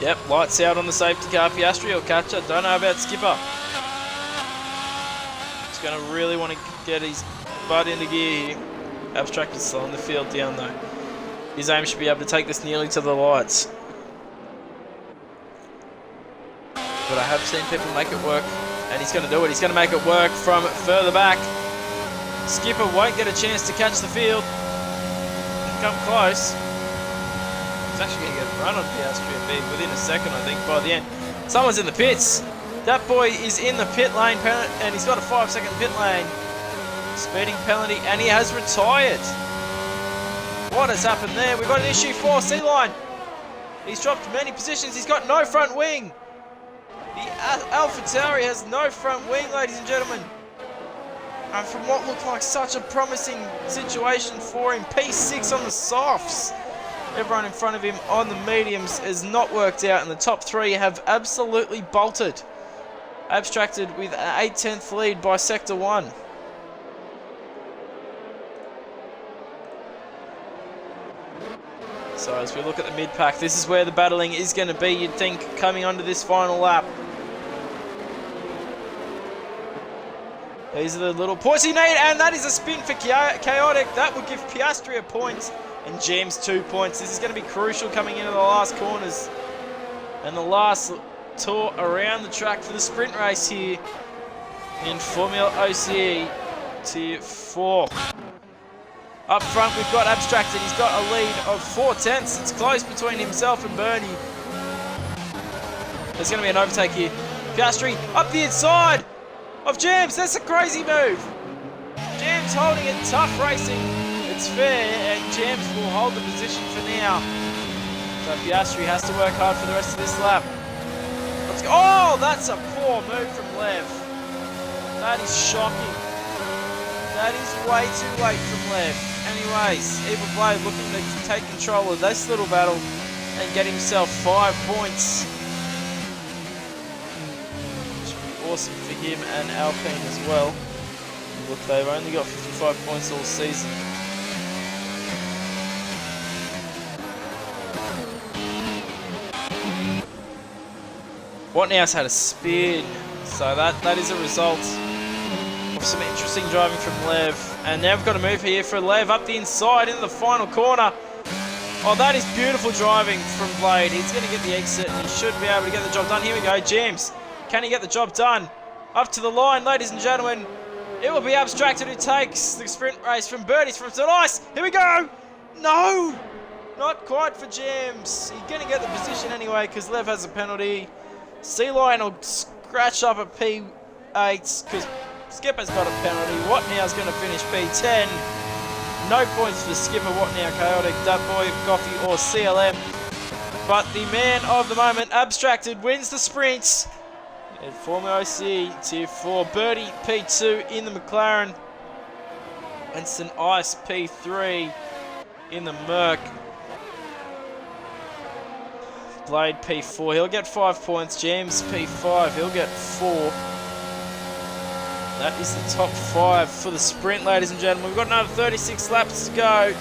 Yep, lights out on the safety car. Piastri will catch it. Don't know about Skipper. He's going to really want to get his butt into gear here. Abstracted slowing the field down though. His aim should be able to take this nearly to the lights. But I have seen people make it work, and he's going to do it. He's going to make it work from further back. Skipper won't get a chance to catch the field. Come close. He's actually going to get a run on Piastri and be within a second, I think, by the end. Someone's in the pits. That boy is in the pit lane, and he's got a 5-second pit lane. Speeding penalty, and he has retired. What has happened there? We've got an issue for C-Line. He's dropped many positions. He's got no front wing. The AlphaTauri has no front wing, ladies and gentlemen. And from what looked like such a promising situation for him, P6 on the softs. Everyone in front of him on the mediums has not worked out, and the top three have absolutely bolted. Abstracted with an 8/10 lead by Sector 1. So as we look at the mid-pack, this is where the battling is going to be, you'd think, coming onto this final lap. These are the little points you need, and that is a spin for Chaotic. That would give Piastri a point and James 2 points. This is going to be crucial coming into the last corners and the last tour around the track for the sprint race here in FormulaOCE Tier 4. Up front, we've got Abstracted. He's got a lead of 4/10. It's close between himself and Bernie. There's going to be an overtake here. Piastri up the inside of James. That's a crazy move. James holding it, tough racing. It's fair, and James will hold the position for now. So Piastri has to work hard for the rest of this lap. Let's go. Oh, that's a poor move from Lev. That is shocking. That is way too late from Lev. Anyways, Evil Blade looking to take control of this little battle and get himself 5 points. Which would be awesome for him and Alpine as well. Look, they've only got 55 points all season. Watnow's had a spin, so that is a result of some interesting driving from Lev. And now we've got a move here for Lev up the inside into the final corner. Oh, that is beautiful driving from Blade. He's going to get the exit and he should be able to get the job done. Here we go, James. Can he get the job done? Up to the line, ladies and gentlemen. It will be Abstracted who takes the sprint race from Birdies from Ice. Here we go. No, not quite for James. He's going to get the position anyway because Lev has a penalty. C-Line will scratch up at P8 because Skipper's got a penalty. Watnow's going to finish P10. No points for Skipper, Watnow, Chaotic, Dutboy, Goffey or CLM. But the man of the moment, Abstracted, wins the sprints in FormulaOCE Tier 4. Birdie P2 in the McLaren. And St. Ice P3 in the Merc. Blade P4, he'll get 5 points. James P5, he'll get 4. That is the top 5 for the sprint, ladies and gentlemen. We've got another 36 laps to go.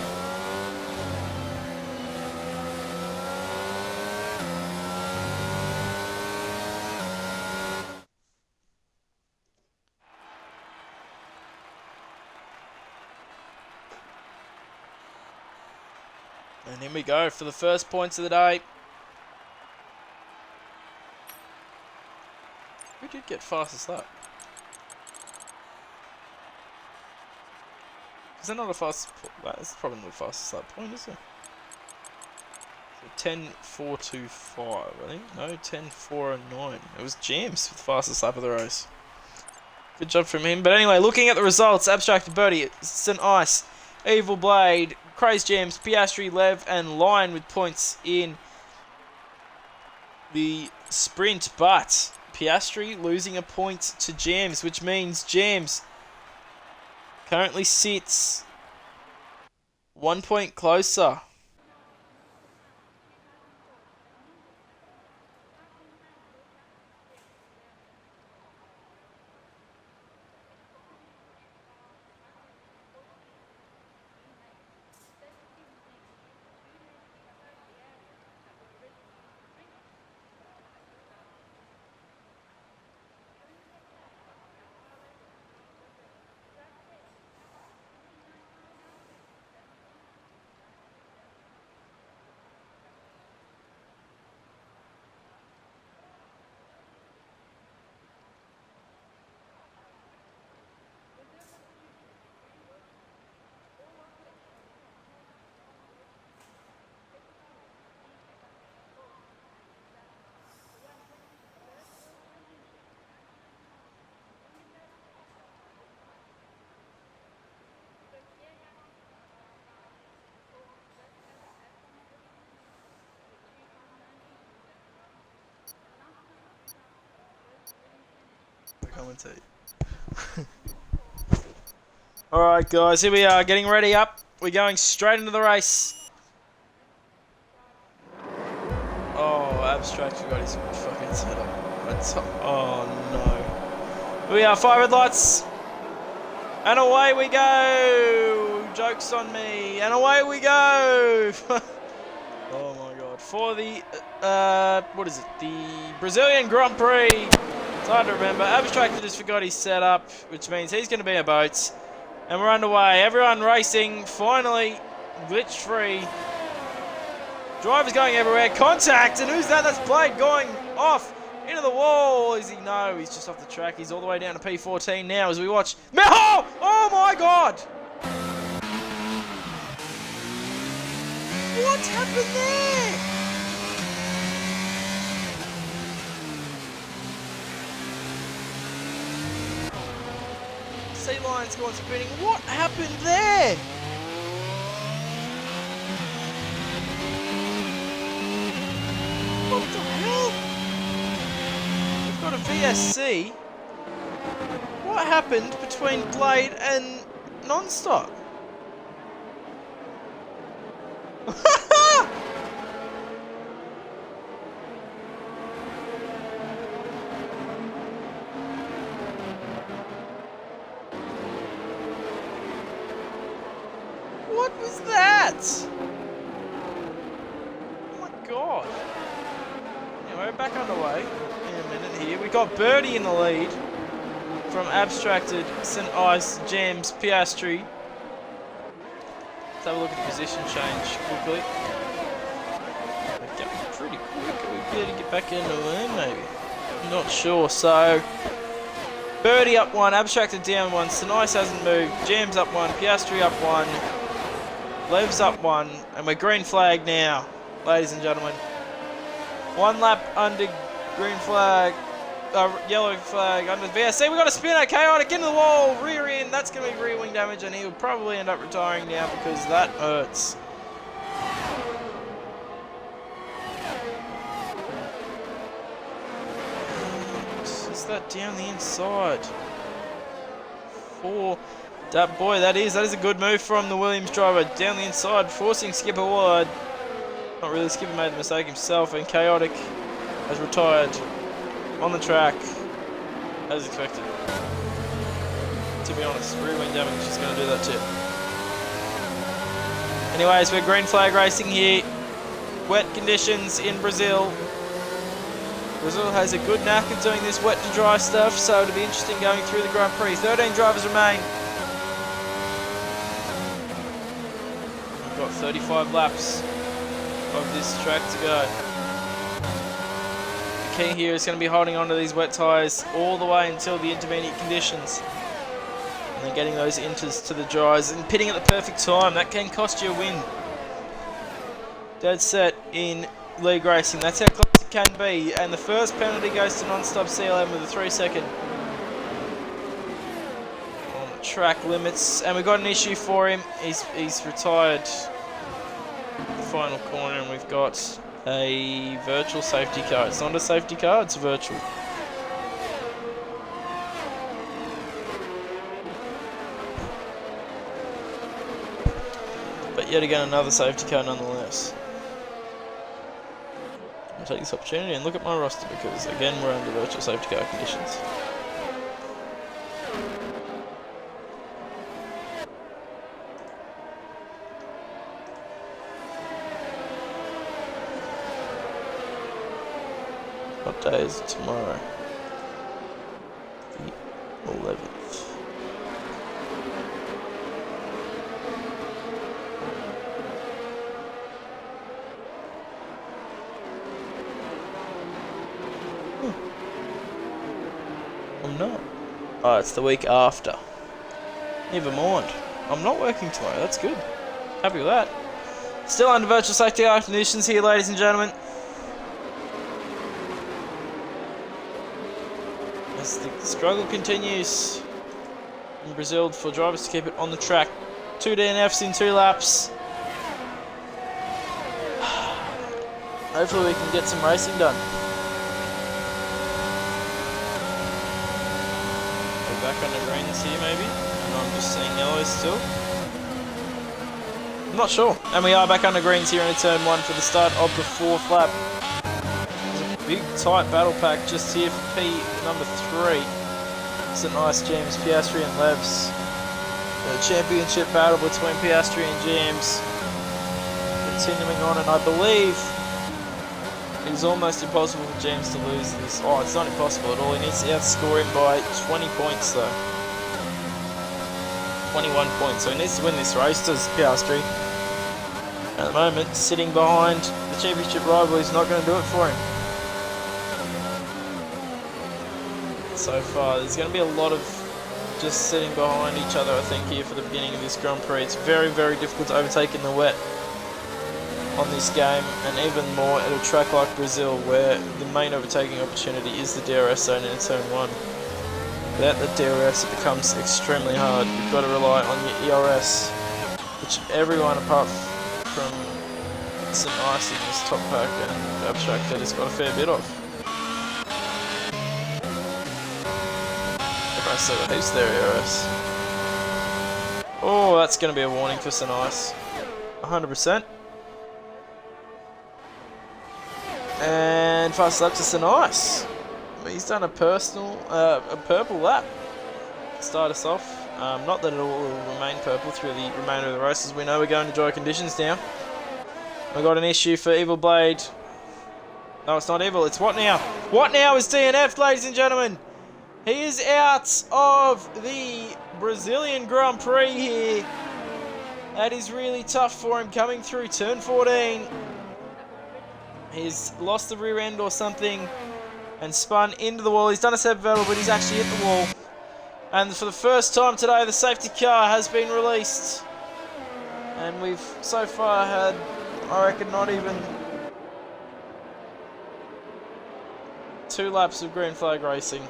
And here we go for the first points of the day. Who did get fastest lap? Is that not a fast? That's probably not the fastest lap point, is it? So 10.425, I think. No, 10.409. It was James with the fastest lap of the race. Good job from him. But anyway, looking at the results, Abstracted Birdie, St. Ice, Evil Blade, Craze James, Piastri, Lev, and Lion with points in the sprint. But Piastri losing a point to Jams, which means Jams currently sits 1 point closer. Commentate. Alright guys, here we are, getting ready up. We're going straight into the race. Oh, Abstract forgot his fucking setup. Oh no. We are 5 red lights. And away we go. Joke's on me. And away we go. Oh my god. For the, what is it? The Brazilian Grand Prix. It's hard to remember. Abstracted just forgot his setup, which means he's going to be a boat. And we're underway. Everyone racing, finally, glitch free. Drivers going everywhere. Contact! And who's that? That's Blade going off into the wall. Is he? No, he's just off the track. He's all the way down to P14 now as we watch. Meho! Oh my god! What happened there? Sea Lion's gone spinning. What happened there? What the hell? We've got a VSC. What happened between Blade and Nonstop? What was that? Oh my god. Anyway, we're back underway in a minute here. We got Birdie in the lead from Abstracted, St. Ice, Jams, Piastri. Let's have a look at the position change quickly. Okay, pretty quick. Are we better get back into it, maybe? I'm not sure. So, Birdie up 1, Abstracted down 1, St. Ice hasn't moved, Jams up 1, Piastri up 1. Lev's up 1, and we're green flag now, ladies and gentlemen. 1 lap under green flag, yellow flag under VSC. We got a spinner, Chaotic into the wall, rear end. That's going to be rear wing damage, and he'll probably end up retiring now because that hurts. Is that down the inside? 4. That boy, that is a good move from the Williams driver down the inside, forcing Skipper wide. Not really, Skipper made the mistake himself, and Chaotic has retired on the track as expected. To be honest, rear wing damage is going to do that too. Anyways, we're green flag racing here. Wet conditions in Brazil. Brazil has a good knack of doing this wet to dry stuff, so it'll be interesting going through the Grand Prix. 13 drivers remain. We've got 35 laps of this track to go. The key here is going to be holding on to these wet tyres all the way until the intermediate conditions. And then getting those inters to the dries and pitting at the perfect time. That can cost you a win. Dead set in league racing. That's how close it can be. And the first penalty goes to non-stop CLM with a 3-second. On the track limits. And we've got an issue for him. He's retired the final corner, and we've got a virtual safety car. It's not a safety car, it's virtual. but yet again another safety car nonetheless. I'll take this opportunity and look at my roster because again we're under virtual safety car conditions. What day is it tomorrow? The 11th. I'm not. Oh, it's the week after. Never mind. I'm not working tomorrow, that's good. Happy with that. Still under virtual safety car conditions here, ladies and gentlemen. As the struggle continues in Brazil for drivers to keep it on the track. 2 DNFs in 2 laps. Hopefully we can get some racing done. We're back on the greens here maybe. And I'm just seeing yellows still. I'm not sure. And we are back on the greens here in turn 1 for the start of the 4th lap. Big tight battle pack just here for P number 3. St. Ice, James, Piastri and Levs. The championship battle between Piastri and James continuing on, and I believe it is almost impossible for James to lose this. Oh, it's not impossible at all. He needs to outscore him by 20 points though. 21 points, so he needs to win this race, does Piastri. At the moment, sitting behind the championship rival is not going to do it for him. So far, there's going to be a lot of just sitting behind each other, I think, here for the beginning of this Grand Prix. It's very, very difficult to overtake in the wet on this game, and even more at a track like Brazil, where the main overtaking opportunity is the DRS zone in turn 1. Without the DRS, it becomes extremely hard. You've got to rely on your ERS, which everyone apart from St. Ice in this top pack and Abstract has got a fair bit of. So who's their ERS? Oh, that's going to be a warning for St. Ice. 100%. And fast lap to St. Ice. He's done a purple lap to start us off. Not that it all will remain purple through the remainder of the races. We know we're going to dry conditions now. We got an issue for Evil Blade. No, it's not Evil. It's what now? What now is DNF, ladies and gentlemen? He is out of the Brazilian Grand Prix here. That is really tough for him coming through turn 14. He's lost the rear end or something and spun into the wall. He's done a Seb Vettel, but he's actually hit the wall. And for the first time today, the safety car has been released. And we've so far had, I reckon, not even 2 laps of green flag racing.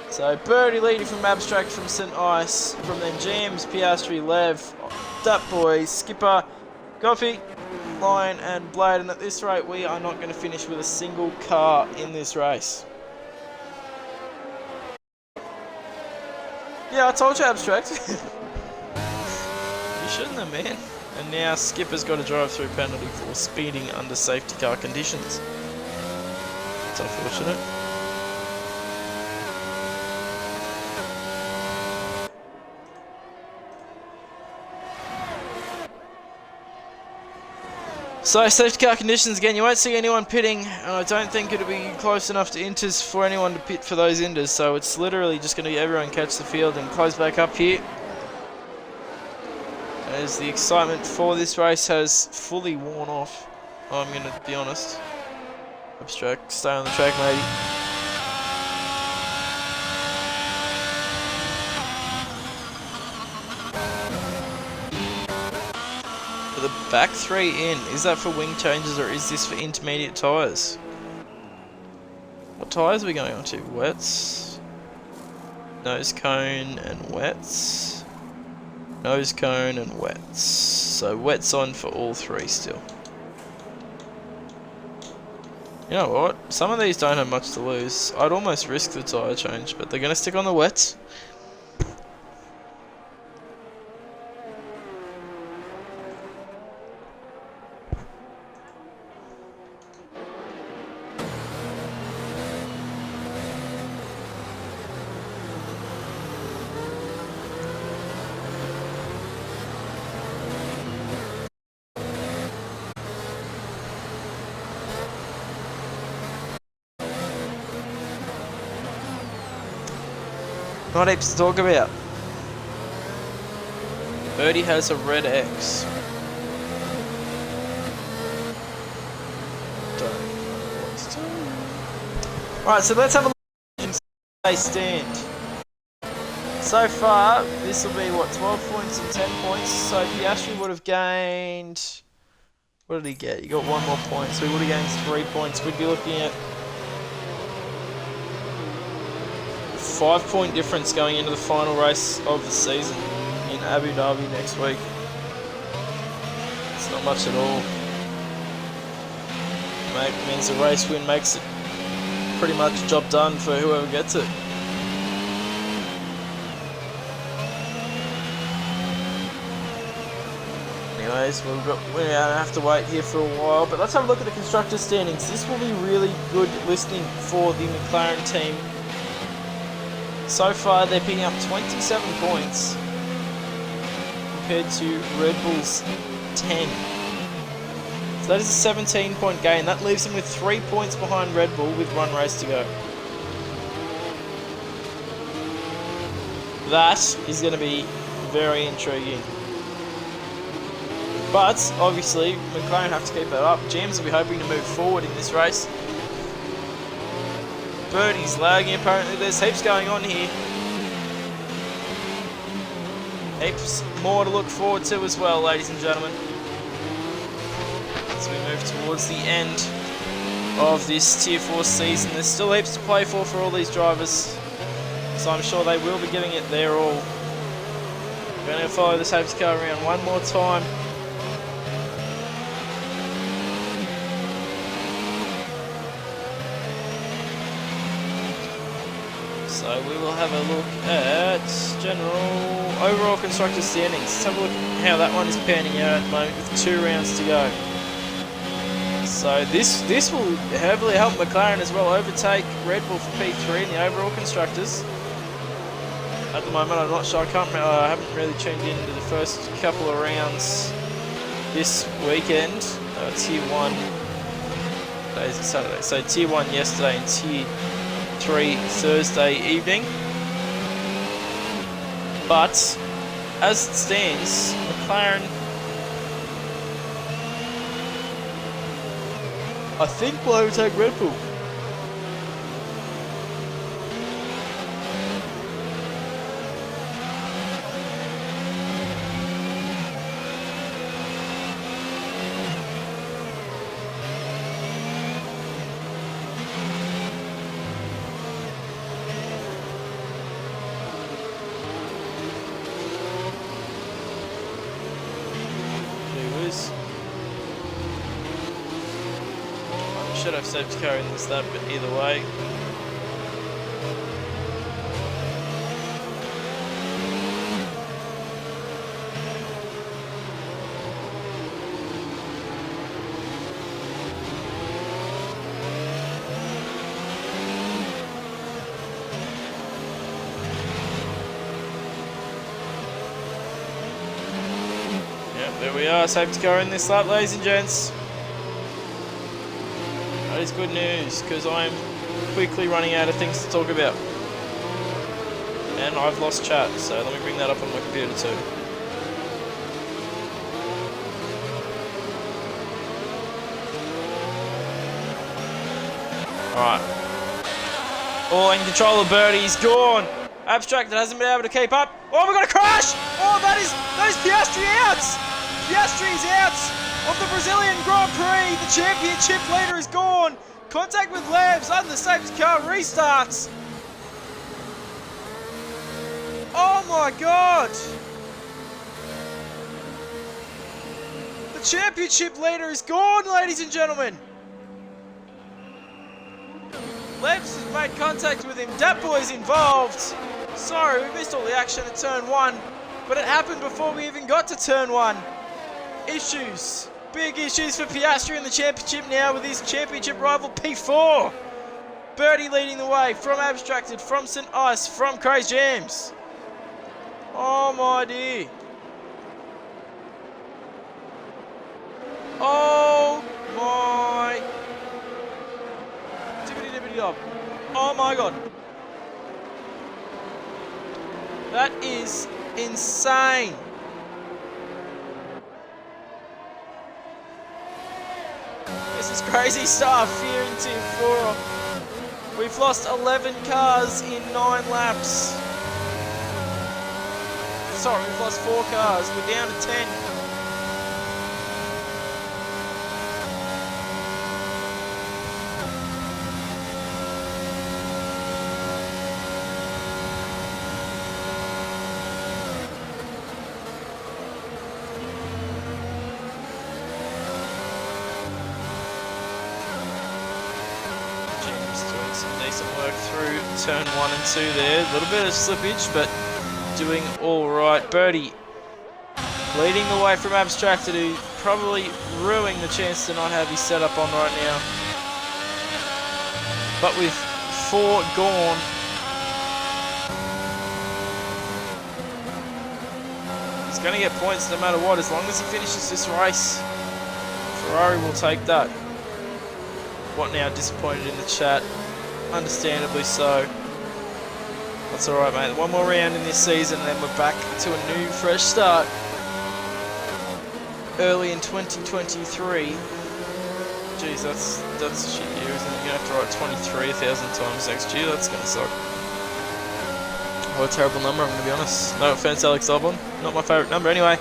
So Birdie leading from Abstract, from St. Ice, from then James, Piastri, Lev, Dat Boy, Skipper, Goffey, Lion and Blade. And at this rate we are not going to finish with a single car in this race. Yeah, I told you, Abstract. You shouldn't have, man. And now Skipper's got a drive-through penalty for speeding under safety car conditions. It's unfortunate. So, safety car conditions again, you won't see anyone pitting, and I don't think it'll be close enough to inters for anyone to pit for those inters, so it's literally just going to be everyone catch the field and close back up here. As the excitement for this race has fully worn off, I'm going to be honest. Abstract, stay on the track, matey. The back 3 in, is that for wing changes or is this for intermediate tyres? What tyres are we going on to? Wets, nose cone and wets, nose cone and wets. So wets on for all 3 still. You know what, some of these don't have much to lose. I'd almost risk the tyre change, but they're going to stick on the wets. Not heaps to talk about. Birdie has a red X. Alright, so let's have a look at the stand. So far, this will be what, 12 points and 10 points. So Piastri would have gained. What did he get? He got 1 more point, so he would have gained 3 points. We'd be looking at 5-point difference going into the final race of the season in Abu Dhabi next week. It's not much at all. Means the race win makes it pretty much a job done for whoever gets it. Anyways, we're gonna have to wait here for a while, but let's have a look at the constructors' standings. This will be really good listening for the McLaren team. So far, they're picking up 27 points compared to Red Bull's 10. So that is a 17-point gain. That leaves them with 3 points behind Red Bull with 1 race to go. That is going to be very intriguing. But, obviously, McLaren have to keep that up. GMs will be hoping to move forward in this race. Birdie's lagging, apparently. There's heaps going on here. Heaps more to look forward to as well, ladies and gentlemen. As we move towards the end of this Tier 4 season, there's still heaps to play for all these drivers. So I'm sure they will be giving it their all. We're going to follow the safety car around one more time. So we will have a look at overall constructor standings. Let's have a look at how that one is panning out at the moment with 2 rounds to go. So this will heavily help McLaren as well overtake Red Bull for P3 in the overall constructors. At the moment, I'm not sure. I haven't really tuned into the first couple of rounds this weekend. Tier 1 today's Saturday, so Tier 1 yesterday and Tier 3 Thursday evening. But as it stands, McLaren, I think, will overtake Red Bull. Should have safety car in this lap, but either way. Yep, there we are, safety car in this lap, ladies and gents. That is good news, because I'm quickly running out of things to talk about. And I've lost chat, so let me bring that up on my computer too. Alright. All in control of Birdie's gone. Abstracted hasn't been able to keep up. Oh, we've got a crash! Oh, that is Piastri out! Piastri's out! Of the Brazilian Grand Prix, the championship leader is gone. Contact with Labs under the safety car restarts. Oh my god! The championship leader is gone, ladies and gentlemen. Labs has made contact with him. Dat Boy's involved. Sorry, we missed all the action at turn 1, but it happened before we even got to turn 1. Issues. Big issues for Piastri in the championship now with his championship rival P4. Birdie leading the way from Abstracted, from St. Ice, from Crazy James. Oh my dear. Oh my. Dibbity dibbity dob. Oh my god. That is insane. This is crazy stuff here in Tier 4. We've lost 11 cars in 9 laps. Sorry, we've lost 4 cars. We're down to 10. Decent work through turn 1 and 2 there. A little bit of slippage, but doing all right. Birdie leading the way from Abstracted, who probably ruining the chance to not have his setup on right now. But with 4 gone, he's going to get points no matter what, as long as he finishes this race. Ferrari will take that. What now? Disappointed in the chat. Understandably so. That's alright, mate. One more round in this season and then we're back to a new, fresh start. Early in 2023. Jeez, that's a shit year, isn't it? You're going to have to write 23 1,000 times next year. That's going to suck. What a terrible number, I'm going to be honest. No offense, Alex Albon. Not my favourite number anyway.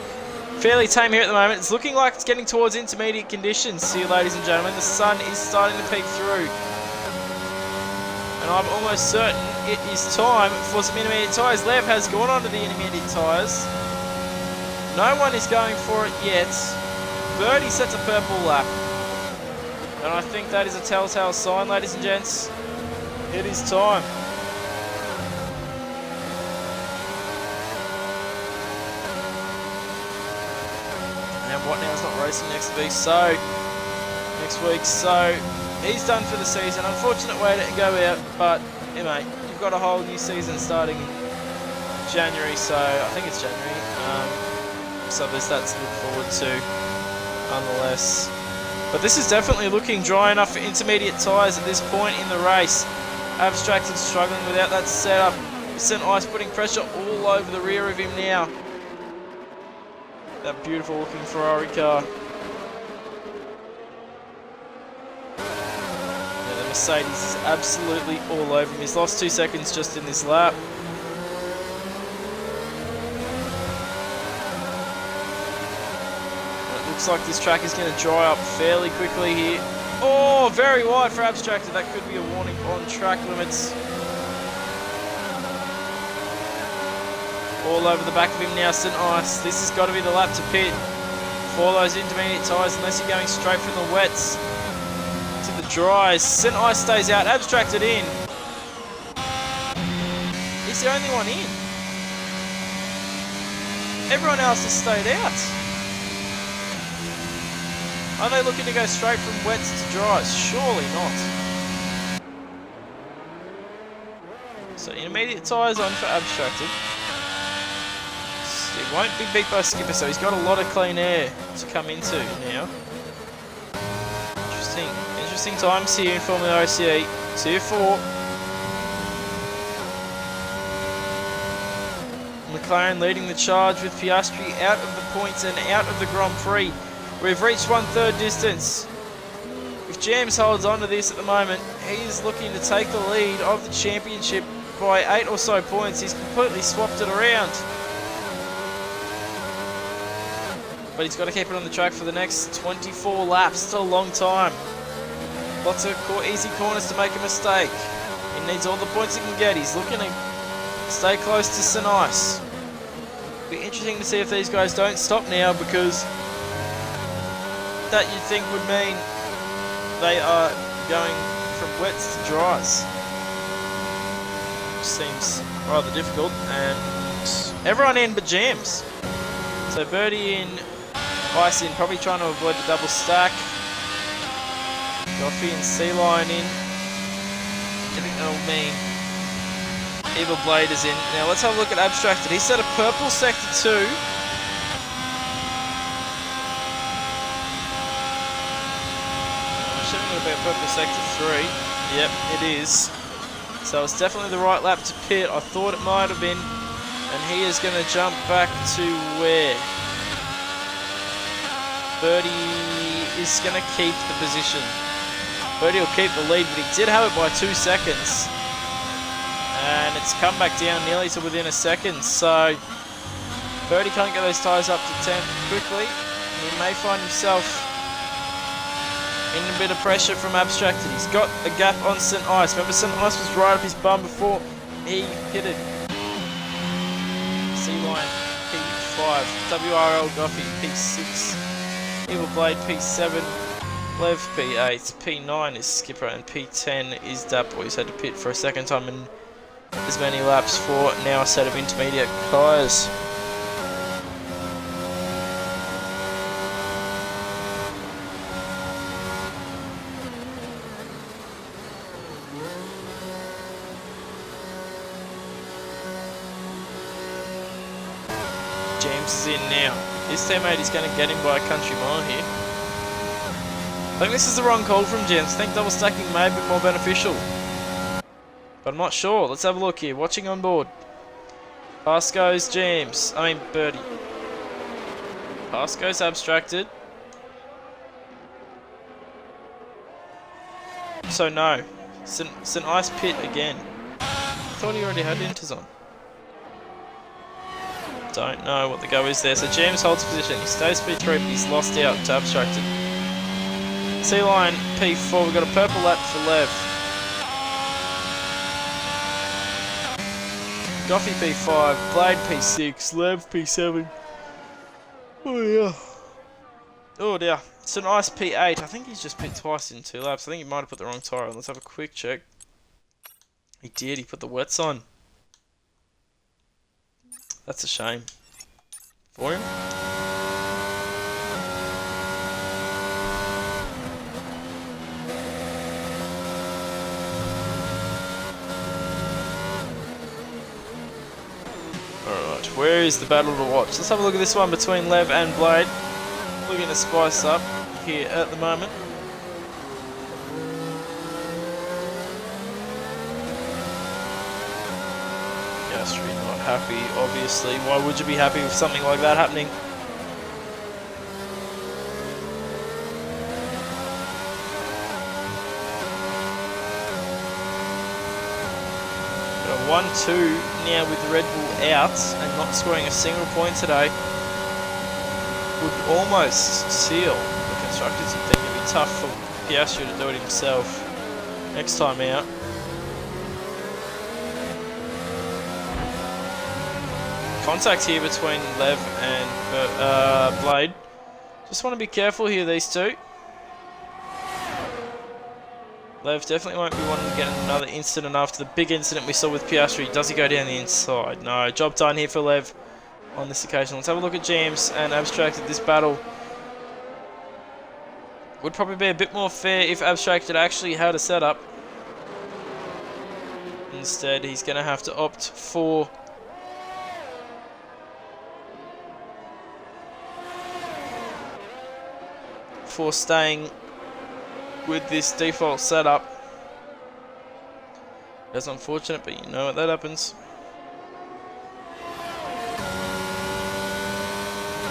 Fairly tame here at the moment. It's looking like it's getting towards intermediate conditions. See you, ladies and gentlemen. The sun is starting to peek through. And I'm almost certain it is time for some intermediate tyres. Lev has gone on to the intermediate tyres. No one is going for it yet. Birdie sets a purple lap. And I think that is a telltale sign, ladies and gents. It is time. And what now is not racing next week, so he's done for the season. Unfortunate way to go out, but hey mate, you've got a whole new season starting in January, so I think it's January. So there's that to look forward to, nonetheless. But this is definitely looking dry enough for intermediate tyres at this point in the race. Abstracted struggling without that setup. St. Ice putting pressure all over the rear of him now. That beautiful looking Ferrari car. Mercedes is absolutely all over him. He's lost 2 seconds just in this lap. And it looks like this track is going to dry up fairly quickly here. Oh, very wide for Abstracted. That could be a warning on track limits. All over the back of him now, St. Ice. This has got to be the lap to pit for those intermediate tyres, unless you're going straight from the wets to the dries. St. Ice stays out, Abstracted in. He's the only one in. Everyone else has stayed out. Are they looking to go straight from wets to dries? Surely not. So intermediate tyres on for Abstracted. It won't be beat by Skipper, so he's got a lot of clean air to come into now. Interesting times here in FormulaOCE. Tier 4. McLaren leading the charge with Piastri out of the points and out of the Grand Prix. We've reached 1/3 distance. If James holds on to this at the moment, he's looking to take the lead of the championship by 8 or so points. He's completely swapped it around. But he's got to keep it on the track for the next 24 laps. It's a long time. Lots of easy corners to make a mistake. He needs all the points he can get. He's looking to stay close to St. Ice. Be interesting to see if these guys don't stop now, because that you'd think would mean they are going from wets to dries. Which seems rather difficult. And everyone in but Jams. So Birdie in, Ice in, probably trying to avoid the double stack. Goffey and C-Line in. I think that'll mean Evil Blade is in. Now let's have a look at Abstracted. He set a purple sector 2. I'm assuming it'll be a purple sector 3. Yep, it is. So it's definitely the right lap to pit. I thought it might have been And he is going to jump back to where? Birdie is going to keep the position. Birdie will keep the lead, but he did have it by 2 seconds. And it's come back down nearly to within a second. So Birdie can't get those tyres up to 10 quickly. He may find himself in a bit of pressure from Abstracted. He's got a gap on St. Ice. Remember, St. Ice was right up his bum before he hit it. C-Line P5, WRL Goffey P6, Evil Blade P7, Lev P8, P9 is Skipper, and P10 is Dat Boy. He's had to pit for a second time in as many laps for now a set of intermediate tyres. James is in now. His teammate is going to get him by a country mile here. I think this is the wrong call from James. I think double stacking may be more beneficial. But I'm not sure. Let's have a look here. Watching on board. Past goes James. I mean Birdie. Past goes Abstracted. So no. St. Ice pit again. I thought he already had inters on. Don't know what the go is there. So James holds position. He stays P3, but he's lost out to Abstracted. C-Line P4. We've got a purple lap for Lev. Goffey P5. Blade P6. Lev P7. Oh yeah. Oh dear. St. Ice P8. I think he's just pit twice in 2 laps. I think he might have put the wrong tyre on. Let's have a quick check. He did. He put the wets on. That's a shame for him. Alright, where is the battle to watch? Let's have a look at this one between Lev and Blade. Looking to spice up here at the moment. Not happy, obviously. Why would you be happy with something like that happening? Got a 1-2 now with Red Bull out and not scoring a single point today. Would almost seal the constructors. You'd think it'd be tough for Piastri to do it himself next time out. Contact here between Lev and Blade. Just want to be careful here, these two. Lev definitely won't be wanting to get another incident after the big incident we saw with Piastri. Does he go down the inside? No, job done here for Lev on this occasion. Let's have a look at James and Abstracted. This battle would probably be a bit more fair if Abstracted actually had a setup. Instead, he's going to have to opt for staying with this default setup. That's unfortunate, but you know what, that happens.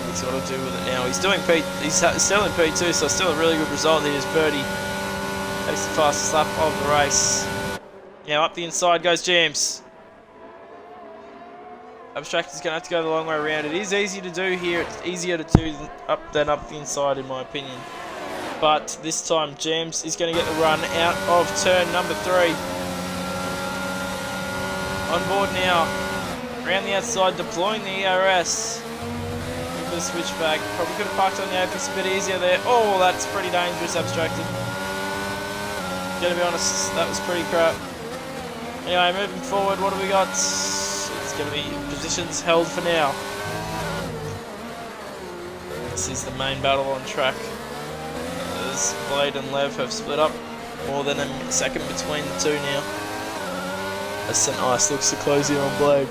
He's got to do with it now. He's doing he's still in P2, so still a really good result here as Birdie takes the fastest lap of the race. Now up the inside goes James. Abstract is going to have to go the long way around. It is easy to do here. It's easier to do than up the inside, in my opinion. But this time, James is going to get the run out of turn number 3. On board now. Around the outside, deploying the ERS. With the switchback. Probably could have parked on the apex a bit easier there. Oh, that's pretty dangerous, Abstracted. Gonna be honest, that was pretty crap. Anyway, moving forward, what do we got? It's going to be positions held for now. This is the main battle on track. As Blade and Lev have split up more than a second between the two now. As St. Ice looks to close in on Blade.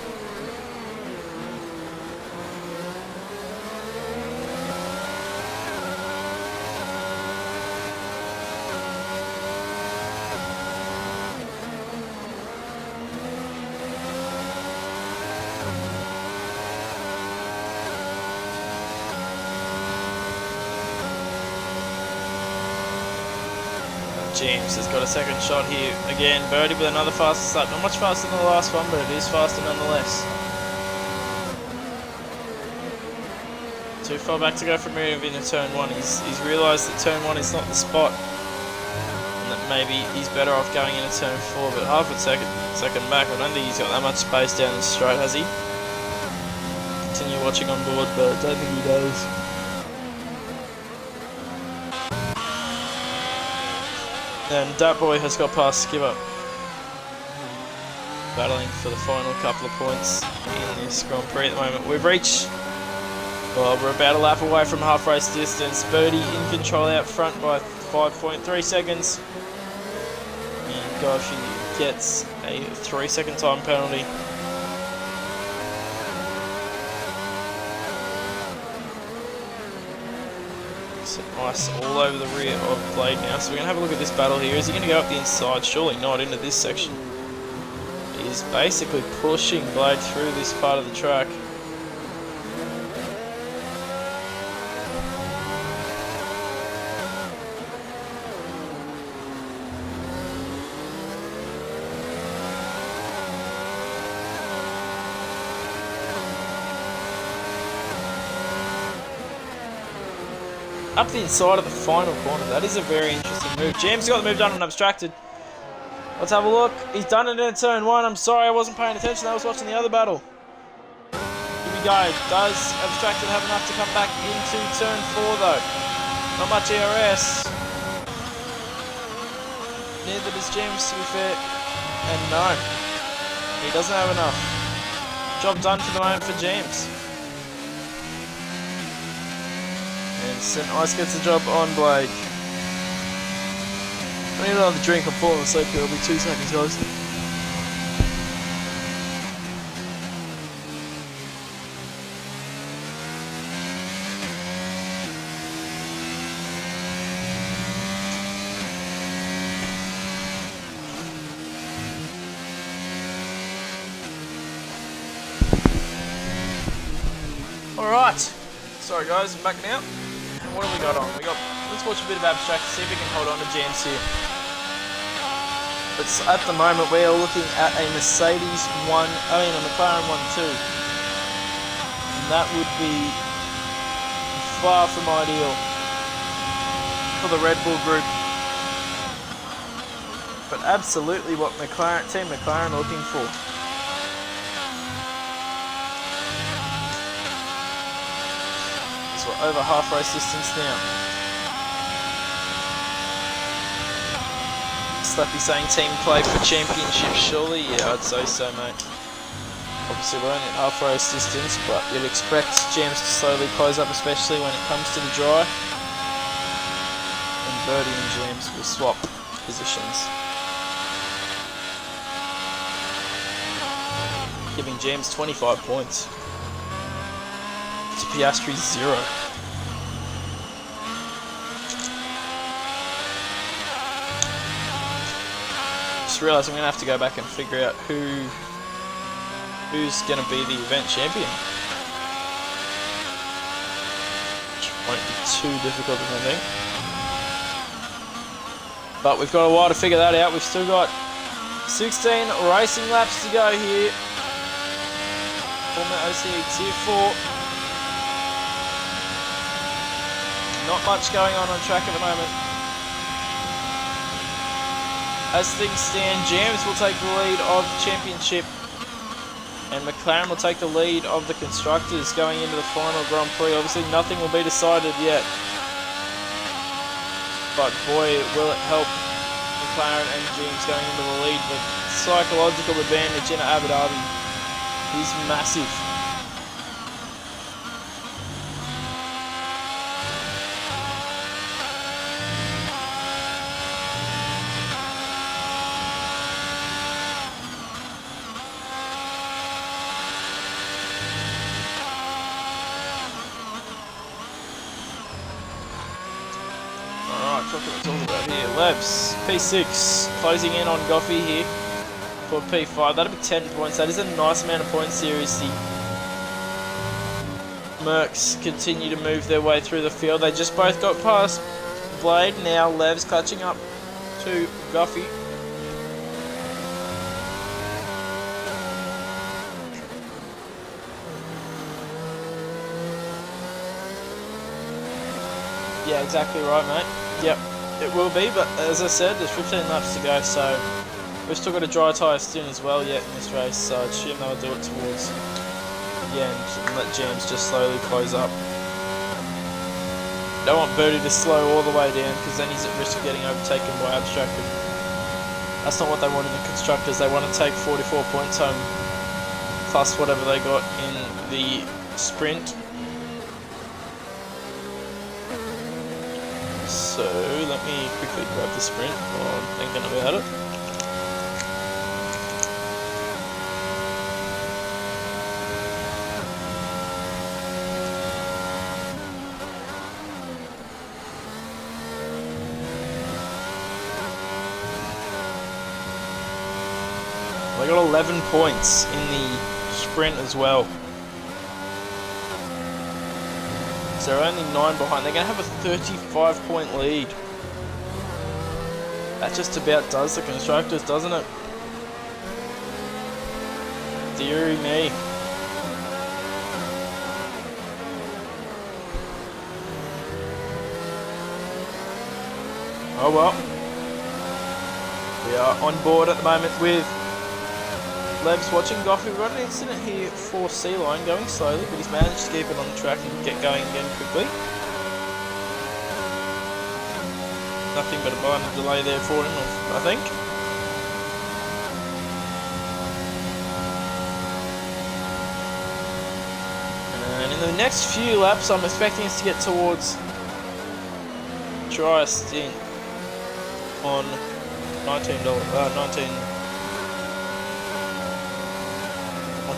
James has got a second shot here. Again, Birdie with another faster start. Not much faster than the last one, but it is faster nonetheless. Too far back to go from move into turn 1. He's realised that turn 1 is not the spot. And that maybe he's better off going into turn 4, but half a second back. I don't think he's got that much space down the straight, has he? Continue watching on board, but I don't think he does. And that boy has got past Skipper. Battling for the final couple of points in this Grand Prix at the moment. We've reached, well, we're about a lap away from half race distance. Birdie in control out front by 5.3 seconds. And Goshi gets a 3-second time penalty. Ice all over the rear of Blade now, so we're going to have a look at this battle here. Is he going to go up the inside? Surely not, into this section. He's basically pushing Blade through this part of the track. Up the inside of the final corner. That is a very interesting move. James got the move done and abstracted. Let's have a look. He's done it in turn 1. I'm sorry, I wasn't paying attention. I was watching the other battle. Here we go. Does abstracted have enough to come back into turn 4 though? Not much ERS. Neither does James, to be fair. And no, he doesn't have enough. Job done for the moment for James. And St. Ice gets the job on Blade. I need another drink, I'm falling asleep here, it'll be 2 seconds guys. Alright, sorry guys, I'm back now. What have we got on? Let's watch a bit of abstract, see if we can hold on to James here. But at the moment we are looking at a Mercedes a McLaren 1-2. And that would be far from ideal for the Red Bull group. But absolutely what Team McLaren are looking for. So we're over half race distance now. Slappy saying team play for championship, surely? Yeah, I'd say so, mate. Obviously we're only at half race distance, but you'd expect James to slowly close up, especially when it comes to the dry. And Birdie and James will swap positions. Giving James 25 points. To Piastri 0. Just realised I'm going to have to go back and figure out who's going to be the event champion. Which won't be too difficult, I don't think. But we've got a while to figure that out. We've still got 16 racing laps to go here. FormulaOCE Tier 4. Not much going on track at the moment. As things stand, James will take the lead of the championship and McLaren will take the lead of the constructors going into the final Grand Prix. Obviously nothing will be decided yet, but boy will it help McLaren and James going into the lead. The psychological advantage in Abu Dhabi is massive. Labs, P6, closing in on Goffey here for P5. That'll be 10 points. That is a nice amount of points here as the Mercs continue to move their way through the field. They just both got past Blade. Now Lev's clutching up to Guffey. Yeah, exactly right, mate. Yep, it will be, but as I said, there's 15 laps to go, so we've still got a dry tyre stint as well yet in this race, so I'd assume they'll do it towards the end and let jams just slowly close up. Don't want Birdie to slow all the way down, because then he's at risk of getting overtaken by Abstracted. That's not what they want in the constructors. They want to take 44 points home, plus whatever they got in the sprint. So let me quickly grab the sprint while I'm thinking about it. They got 11 points in the sprint as well. So they're only 9 behind. They're going to have a 35-point lead. That just about does the constructors, doesn't it? Deary me. Oh well. We are on board at the moment with Lev's watching Goffey. We've got an incident here for C-Line going slowly, but he's managed to keep it on the track and get going again quickly. Nothing but a minor delay there for him, I think. And in the next few laps, I'm expecting us to get towards dry stint on $19.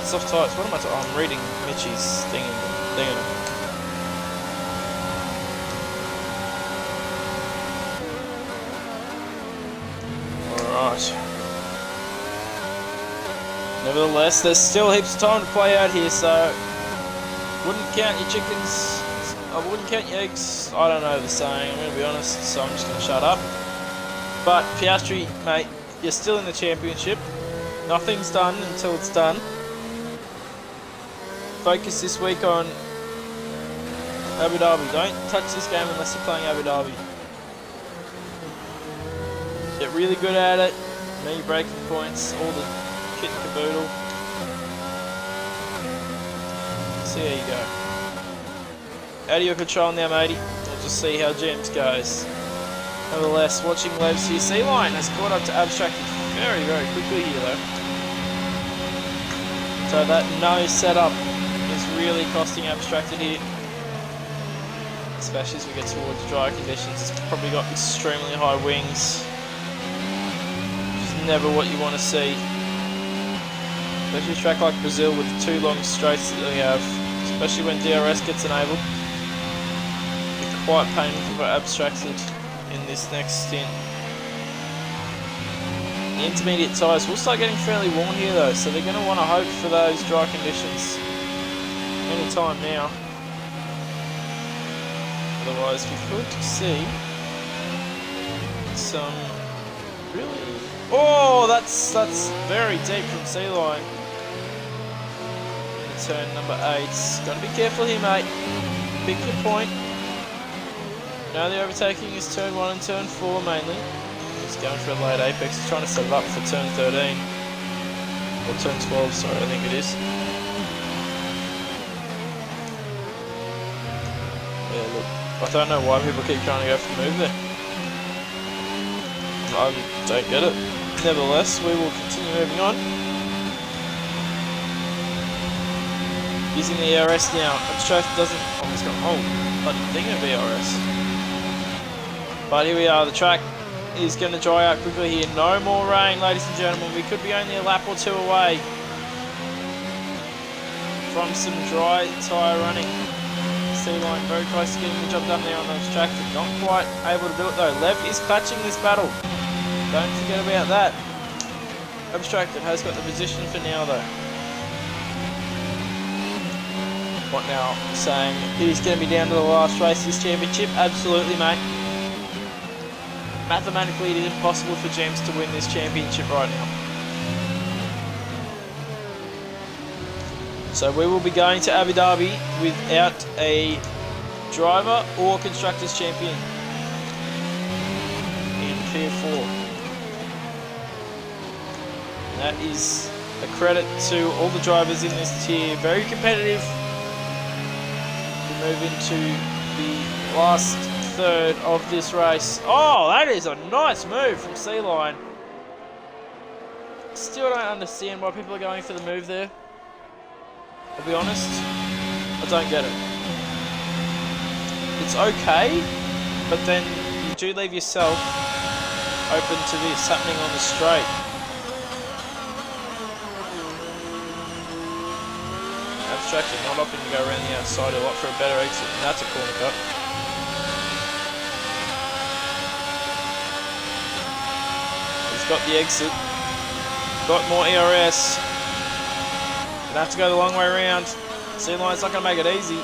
Soft tyres. What am I talking? I'm reading Mitchie's thing. Alright. Nevertheless, there's still heaps of time to play out here, so wouldn't count your chickens. I wouldn't count your eggs. I don't know the saying, I'm going to be honest, so I'm just going to shut up. But Piastri, mate, you're still in the championship. Nothing's done until it's done. Focus this week on Abu Dhabi. Don't touch this game unless you're playing Abu Dhabi. Get really good at it. Know your braking points, all the kit and caboodle. See how you go. Out of your control now, matey. We'll just see how James goes. Nevertheless, watching Lev's here. C-Line has caught up to Abstracted very, very quickly here, though. So that no setup is really costing Abstracted here, especially as we get towards dry conditions. It's probably got extremely high wings, which is never what you want to see, especially a track like Brazil with the 2 long straights that we have, especially when DRS gets enabled. It's quite painful for Abstracted in this next stint. The intermediate tyres will start getting fairly worn here though, so they're going to want to hope for those dry conditions any time now. Otherwise we could see some really... Oh, that's very deep from C-Line. Turn number 8. Got to be careful here, mate. Pick your point. Now the overtaking is turn 1 and turn 4 mainly. He's going for a late apex. He's trying to set it up for turn 13. Or turn 12, sorry, I think it is. Yeah, look. I don't know why people keep trying to go for the move there. I don't get it. Nevertheless, we will continue moving on. Using the ERS now. Abstract doesn't... Oh, he's got a whole bloody thing of ERS. But here we are. The track is going to dry out quickly here. No more rain, ladies and gentlemen. We could be only a lap or 2 away from some dry tyre running. C-Line very close to getting the job done there on those tracks. Not quite able to do it though. Lev is clutching this battle. Don't forget about that. Abstracted has got the position for now though. What now? Saying it is going to be down to the last race of this championship? Absolutely, mate. mathematically it is impossible for James to win this championship right now. So we will be going to Abu Dhabi without a driver or constructors champion in Tier 4. That is a credit to all the drivers in this tier. Very competitive. We move into the last third of this race. Oh, that is a nice move from C-Line. Still don't understand why people are going for the move there. I'll be honest, I don't get it. It's okay, but then you do leave yourself open to this happening on the straight. Abstracted, not opting to go around the outside a lot for a better exit, and that's a corner cut. He's got the exit, got more ERS. Gonna have to go the long way around. C-Line's not gonna make it easy.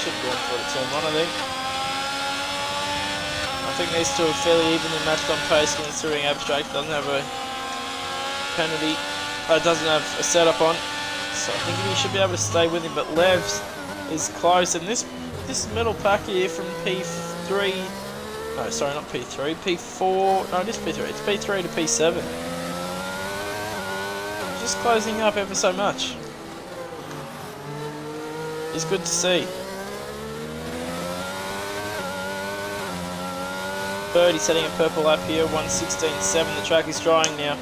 Should have gone for the turn 1, I think. I think these two are fairly evenly matched on pace, considering Abstract doesn't have a penalty. Doesn't have a setup on. So I think he should be able to stay with him, but Levs is close, and this middle pack here from P3, no, sorry, not P3, P4, no, it is P3, it's P3 to P7. Just closing up ever so much. It's good to see. Birdie setting a purple lap here, 1:16.7, the track is drying now.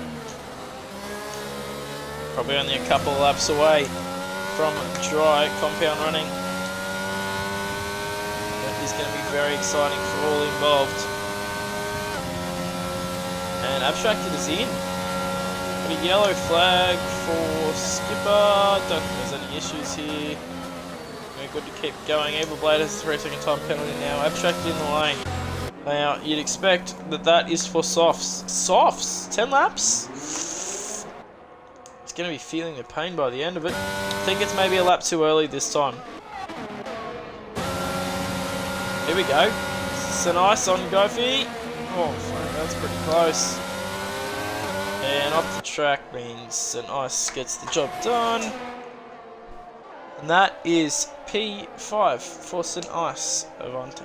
Probably only a couple of laps away from dry compound running. That is going to be very exciting for all involved. And Abstracted is in. Got a yellow flag for Skipper. Don't think there's any issues here. We're good to keep going. Evil Blade has a 3-second time penalty now. Abstracted in the lane. Now, you'd expect that is for softs. Softs? 10 laps? Going to be feeling the pain by the end of it. I think it's maybe a lap too early this time. Here we go. St. Ice on Gofi. Oh, fuck, that's pretty close. And off the track means St. Ice gets the job done. And that is P5 for St. Ice Avante.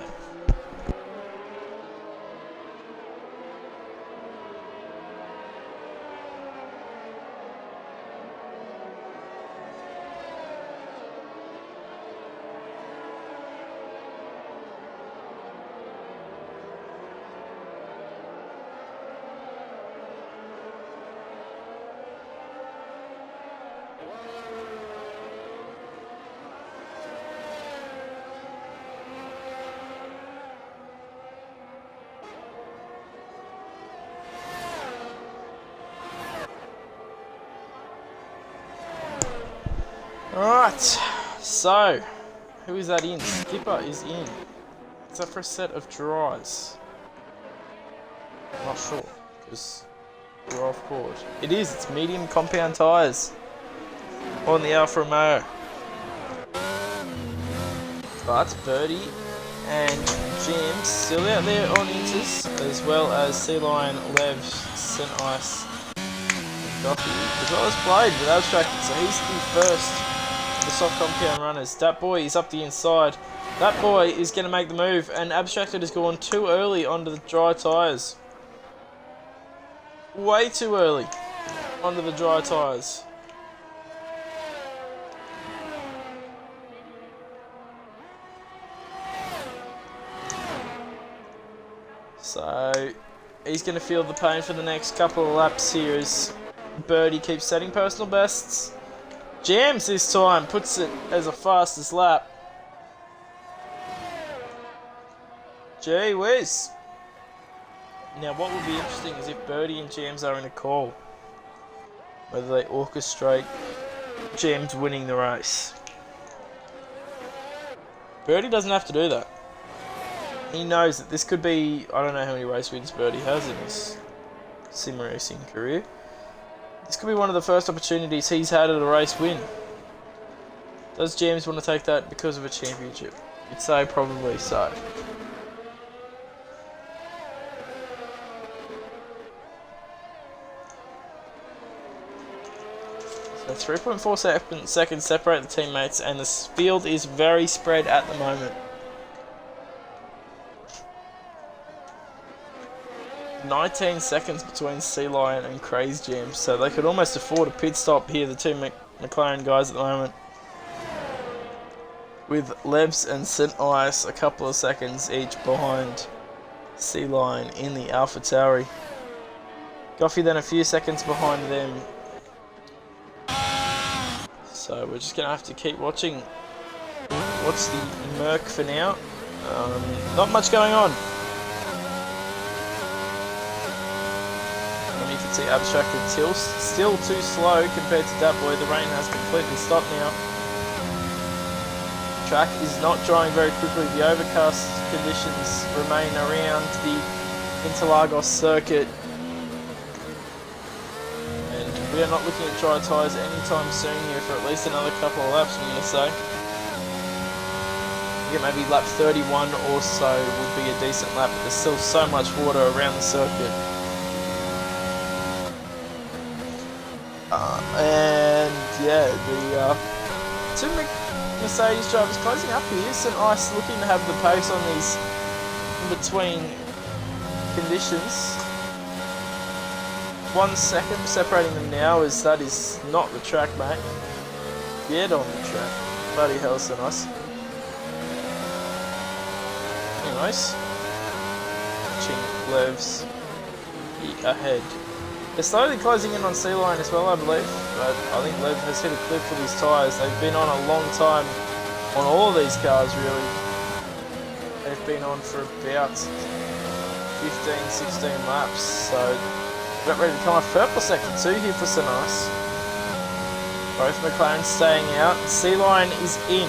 Alright, so, who is that in? Skipper is in. Is that for a set of dries? I'm not sure, because we're off board. It is, it's medium compound tyres on the Alfa Romeo. But Birdie and James still out there on inters, as well as C-Line, Levs, St. Ice, and Duffy, as well as Blade with Abstracted, so he's the first. The soft compound runners. That boy is up the inside. That boy is going to make the move, and Abstracted has gone too early onto the dry tyres. Way too early onto the dry tyres. So he's going to feel the pain for the next couple of laps here as Birdie keeps setting personal bests. Jams this time, puts it as a fastest lap. Gee whiz. Now what would be interesting is if Birdie and Jams are in a call. Whether they orchestrate Jams winning the race. Birdie doesn't have to do that. He knows that this could be, I don't know how many race wins Birdie has in his sim racing career. This could be one of the first opportunities he's had at a race win. Does James want to take that because of a championship? You'd say probably so. So 3.4 seconds separate the teammates, and the field is very spread at the moment. 19 seconds between Sea Lion and Crazy Jam, so they could almost afford a pit stop here, the two McLaren guys at the moment. With Lebs and St. Ice a couple of seconds each behind Sea Lion in the AlphaTauri. Goffey then a few seconds behind them. So we're just going to have to keep watching. What's the Merc for now? Not much going on. You can see Abstracted Tilt still too slow compared to that boy. The rain has completely stopped now. Track is not drying very quickly. The overcast conditions remain around the Interlagos circuit. And we are not looking at dry tyres anytime soon here for at least another couple of laps, I'm going to say. I think maybe lap 31 or so would be a decent lap, but there's still so much water around the circuit. And yeah, the two Mercedes drivers closing up here. St. Ice looking to have the pace on these in-between conditions. 1 second separating them now, as that is not the track, mate. Get on the track. Bloody hell, St. Ice. Anyways, watching Levs ahead. They're slowly closing in on Sea Lion as well, I believe, but I think Lev has hit a cliff with his tyres. They've been on a long time on all of these cars, really. They've been on for about 15, 16 laps, so about ready to come off purple sector 2 here for St. Ice. Both McLaren staying out. Sea Lion is in.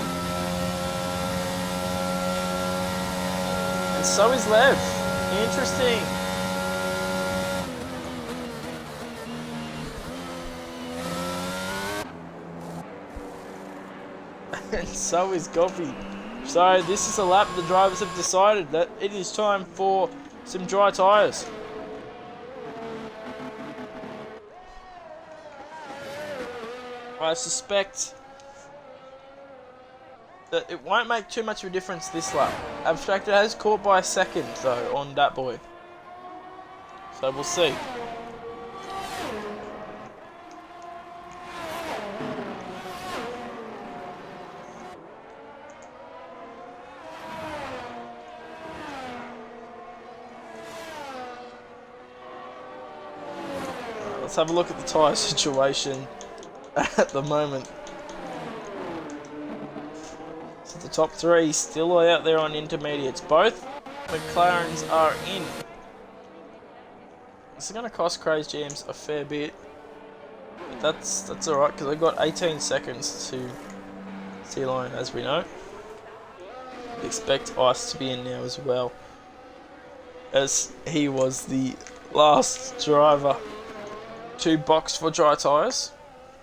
And so is Lev. Interesting. And so is Goffey. So this is a lap the drivers have decided that it is time for some dry tyres. I suspect that it won't make too much of a difference this lap. Abstracted has caught by a second though on that boy. So we'll see. Let's have a look at the tyre situation at the moment. So the top three still out there on intermediates. Both McLarens are in. This is going to cost Crazy Jams a fair bit. But that's alright, because they've got 18 seconds to Sea Lion, as we know. Expect Ice to be in now as well, as he was the last driver to box for dry tyres.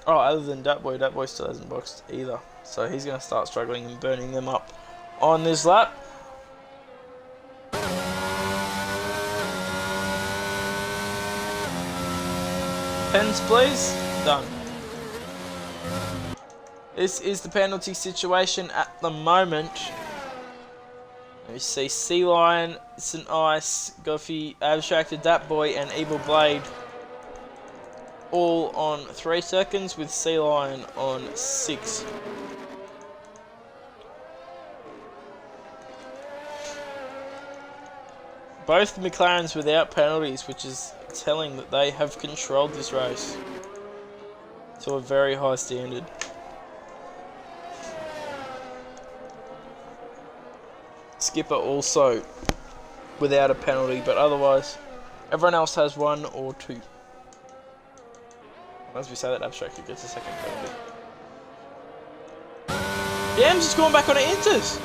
Oh, other than that boy still hasn't boxed either. So he's going to start struggling and burning them up on this lap. Pens, please. Done. This is the penalty situation at the moment. We see Sea Lion, St. Ice, Goffey, Abstracted, That Boy, and Evil Blade all on 3 seconds, with Sea Lion on 6. Both McLarens without penalties, which is telling that they have controlled this race to a very high standard. Skipper also without a penalty, but otherwise everyone else has 1 or 2. As we say that, Abstracted gets a second penalty. Jams has gone back on Inters.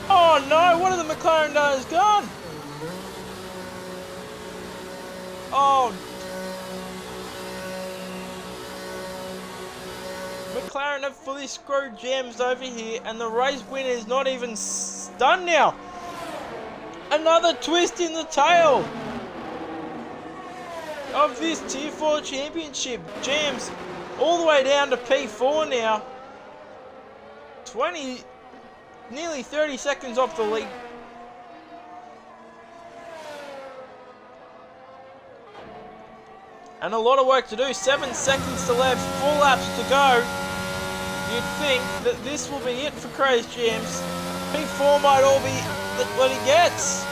Oh no, one of the McLaren guys gone. Oh. McLaren have fully screwed Jams over here, and the race winner is not even done now. Another twist in the tail of this Tier 4 championship. Jams all the way down to P4 now. 20, nearly 30 seconds off the lead. And a lot of work to do. 7 seconds to left, 4 laps to go. You'd think that this will be it for Crazy Jams. P4 might all be what he gets.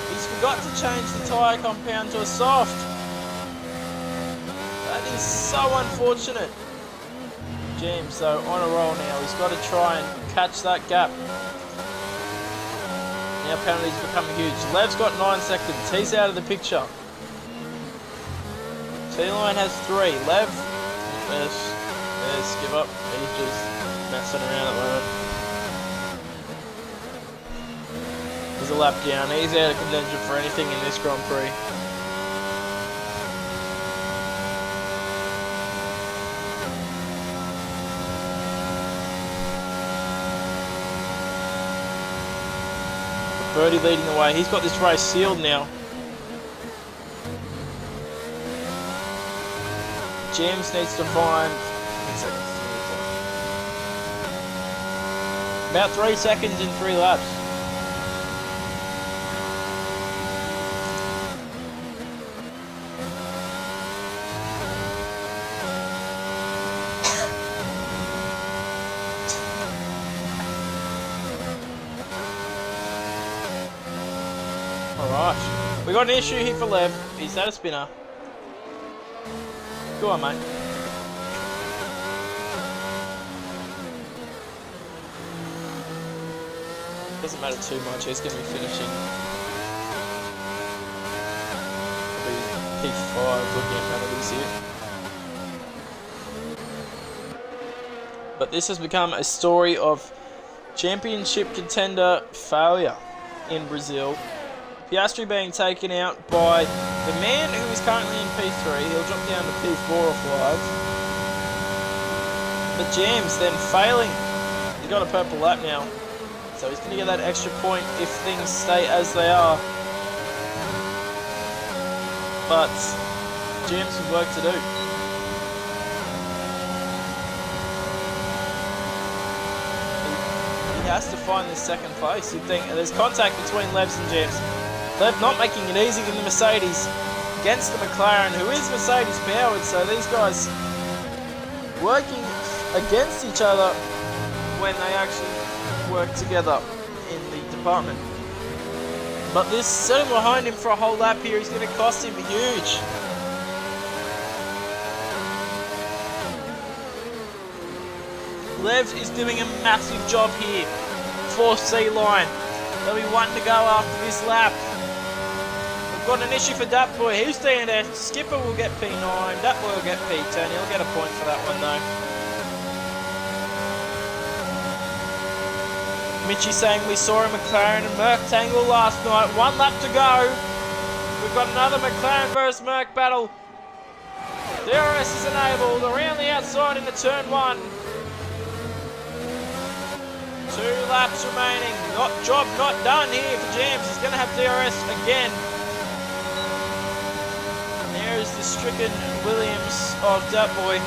He's forgot to change the tyre compound to a soft. That is so unfortunate. Jams, though, on a roll now. He's got to try and catch that gap. Now penalties becoming huge. Lev's got 9 seconds. He's out of the picture. T-Line has 3. Lev, there's give up. He's just messing around at the moment. He's a lap down. He's out of contention for anything in this Grand Prix. Birdie leading the way. He's got this race sealed now. James needs to find about 3 seconds in 3 laps. Alright, we got an issue here for Lev. He's at a spinner. Go on, mate. Doesn't matter too much, he's going to be finishing. Probably P5 looking at penalties here. But this has become a story of championship contender failure in Brazil. Piastri being taken out by the man who is currently in P3. He'll drop down to P4 off live. But Jams then failing. He's got a purple lap now. So he's going to get that extra point if things stay as they are. But Jams has work to do. He has to find this second place. You'd think there's contact between Levs and Jams. Lev not making it easy in the Mercedes against the McLaren, who is Mercedes powered, so these guys working against each other when they actually work together in the department. But this sitting behind him for a whole lap here is going to cost him huge. Lev is doing a massive job here for C-Line. There'll be 1 to go after this lap. We've got an issue for Dat Boy. He's staying there. Skipper will get P9. Dat Boy will get P10. He'll get a point for that one though. Mitchie saying we saw a McLaren and Merc tangle last night. 1 lap to go. We've got another McLaren versus Merc battle. DRS is enabled around the outside into turn 1. 2 laps remaining. Job not done here for Jams. He's going to have DRS again. There's the stricken Williams of Dat Boy.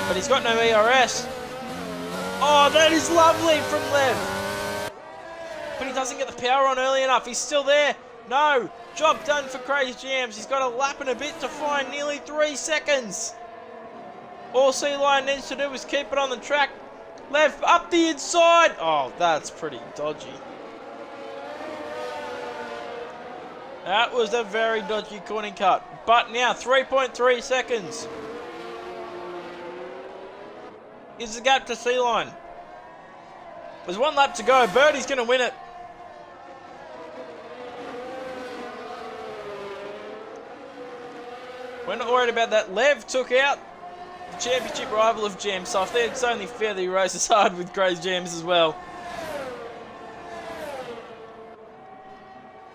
But he's got no ERS. Oh, that is lovely from Lev. But he doesn't get the power on early enough. He's still there. No. Job done for Crazy Jams. He's got a lap and a bit to find. Nearly 3 seconds. All C-Line needs to do is keep it on the track. Lev up the inside. Oh, that's pretty dodgy. That was a very dodgy corner cut. But now 3.3 seconds. Is the gap to C-Line. There's 1 lap to go. Birdie's going to win it. We're not worried about that. Lev took out the championship rival of Jams. So I think it's only fair that he races hard with Crazy Jams as well.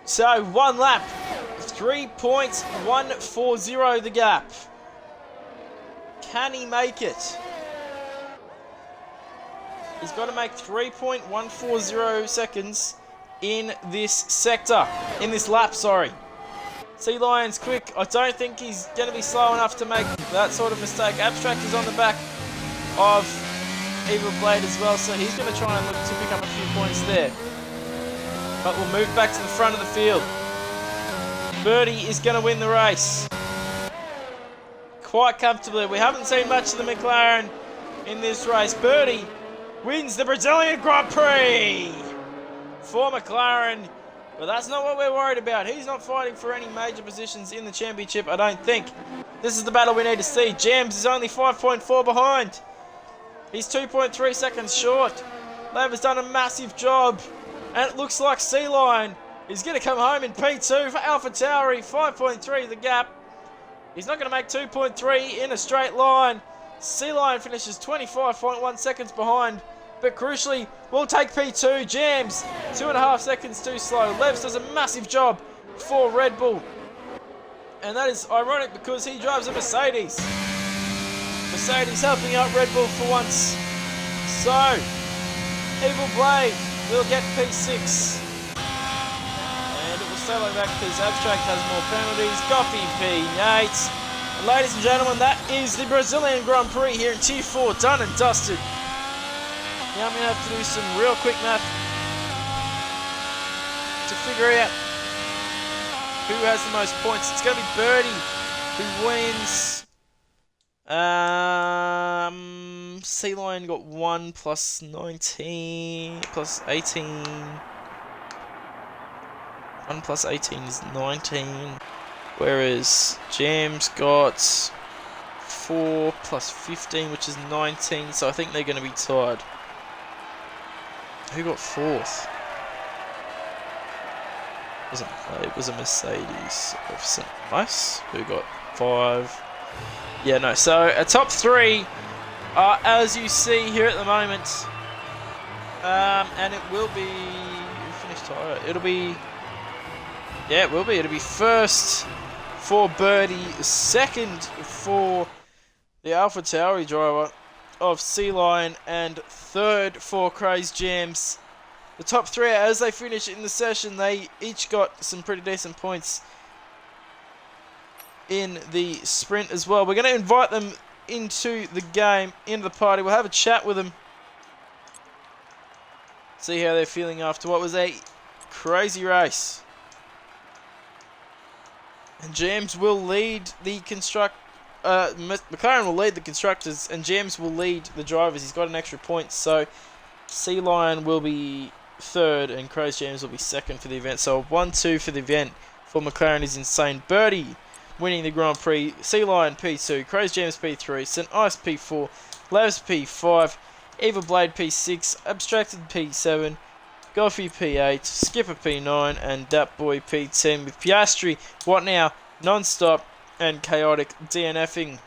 So 1 lap. 3.140 the gap. Can he make it? He's got to make 3.140 seconds in this sector. In this lap, sorry. Sea Lion's quick. I don't think he's going to be slow enough to make that sort of mistake. Abstract is on the back of Evil Blade as well, so he's going to try and look to pick up a few points there. But we'll move back to the front of the field. Birdie is going to win the race. Quite comfortably. We haven't seen much of the McLaren in this race. Birdie wins the Brazilian Grand Prix for McLaren. But that's not what we're worried about. He's not fighting for any major positions in the championship, I don't think. This is the battle we need to see. Jams is only 5.4 behind. He's 2.3 seconds short. Lav has done a massive job. And it looks like Sea Lion is going to come home in P2 for Alpha Tauri. 5.3 the gap. He's not going to make 2.3 in a straight line. Sea Lion finishes 25.1 seconds behind. But crucially, we'll take P2. Jams, 2.5 seconds too slow. Levs does a massive job for Red Bull. And that is ironic because he drives a Mercedes. Mercedes helping out Red Bull for once. So, Evil Blade will get P6. And it will stay like that because Abstract has more penalties. Goffy P8. And ladies and gentlemen, that is the Brazilian Grand Prix here in Tier 4, done and dusted. Now I'm going to have to do some real quick math to figure out who has the most points. It's going to be Birdie who wins. Sea Lion got 1 plus 19 plus 18. 1 plus 18 is 19. Whereas Jams got 4 plus 15, which is 19. So I think they're going to be tied. Who got 4th? It was a Mercedes of St. Mice who got 5. Yeah, no. So a top 3, as you see here at the moment, and it will be finished higher. It'll be, yeah, it will be. It'll be first for Birdie, second for the Alpha Tauri driver of Sea Lion, and third for Craze Jams. The top 3, as they finish in the session, they each got some pretty decent points in the sprint as well. We're going to invite them into the game, into the party. We'll have a chat with them, see how they're feeling after what was a crazy race. And Jams will lead the McLaren will lead the constructors, and Jams will lead the drivers. He's got an extra point, so Sea Lion will be third, and Craze Jams will be second for the event. So 1-2 for the event for McLaren is insane. Birdie winning the Grand Prix. Sea Lion P2, Craze Jams P3, St. Ice P4, Lavs P5, Evil Blade P6, Abstracted P7, Goffy P8, Skipper P9, and Dat Boy P10 with Piastri, what now, non-stop and chaotic DNFing.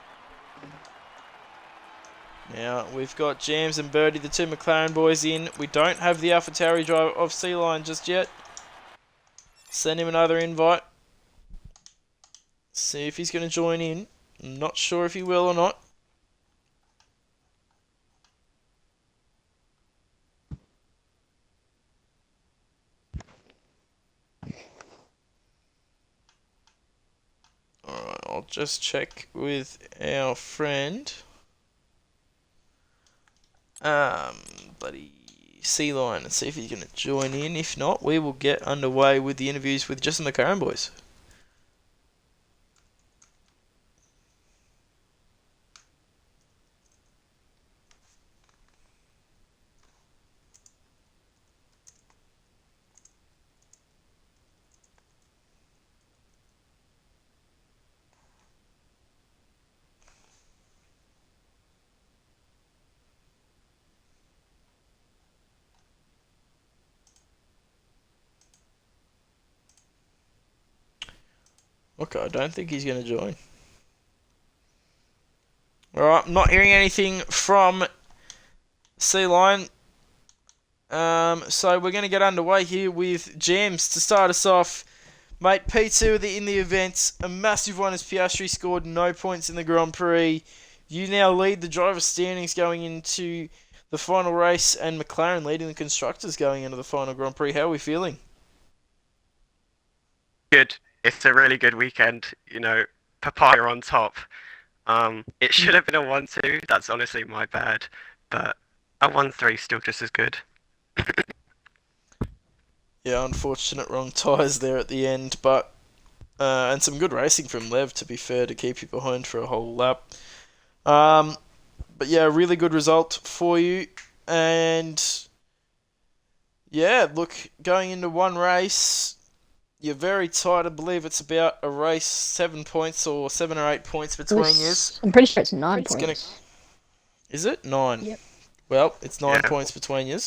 Now we've got Jams and Birdie, the two McLaren boys, in. We don't have the Alpha Tauri driver of Sea Lion just yet. Send him another invite. See if he's going to join in. I'm not sure if he will or not. Alright, I'll just check with our friend. Bloody Sea Lion, and see if he's going to join in. If not, we will get underway with the interviews with just the McLaren boys. Okay, I don't think he's going to join. Alright, I'm not hearing anything from Sea Lion. So we're going to get underway here with Jams to start us off. Mate, P2 in the event. A massive one as Piastri scored no points in the Grand Prix. You now lead the driver standings going into the final race, and McLaren leading the constructors going into the final Grand Prix. How are we feeling? Good. it's a really good weekend. You know, Papaya on top. It should have been a 1-2. That's honestly my bad, but a 1-3 still just as good. Yeah, unfortunate wrong tyres there at the end, but and some good racing from Lev, to be fair, to keep you behind for a whole lap. But yeah, really good result for you. And yeah, look, going into one race, you're very tight. I believe it's about a race, 7 points or 7 or 8 points between you. I'm pretty sure it's 9 points. Is it? 9? Yep. Well, it's 9 points between you.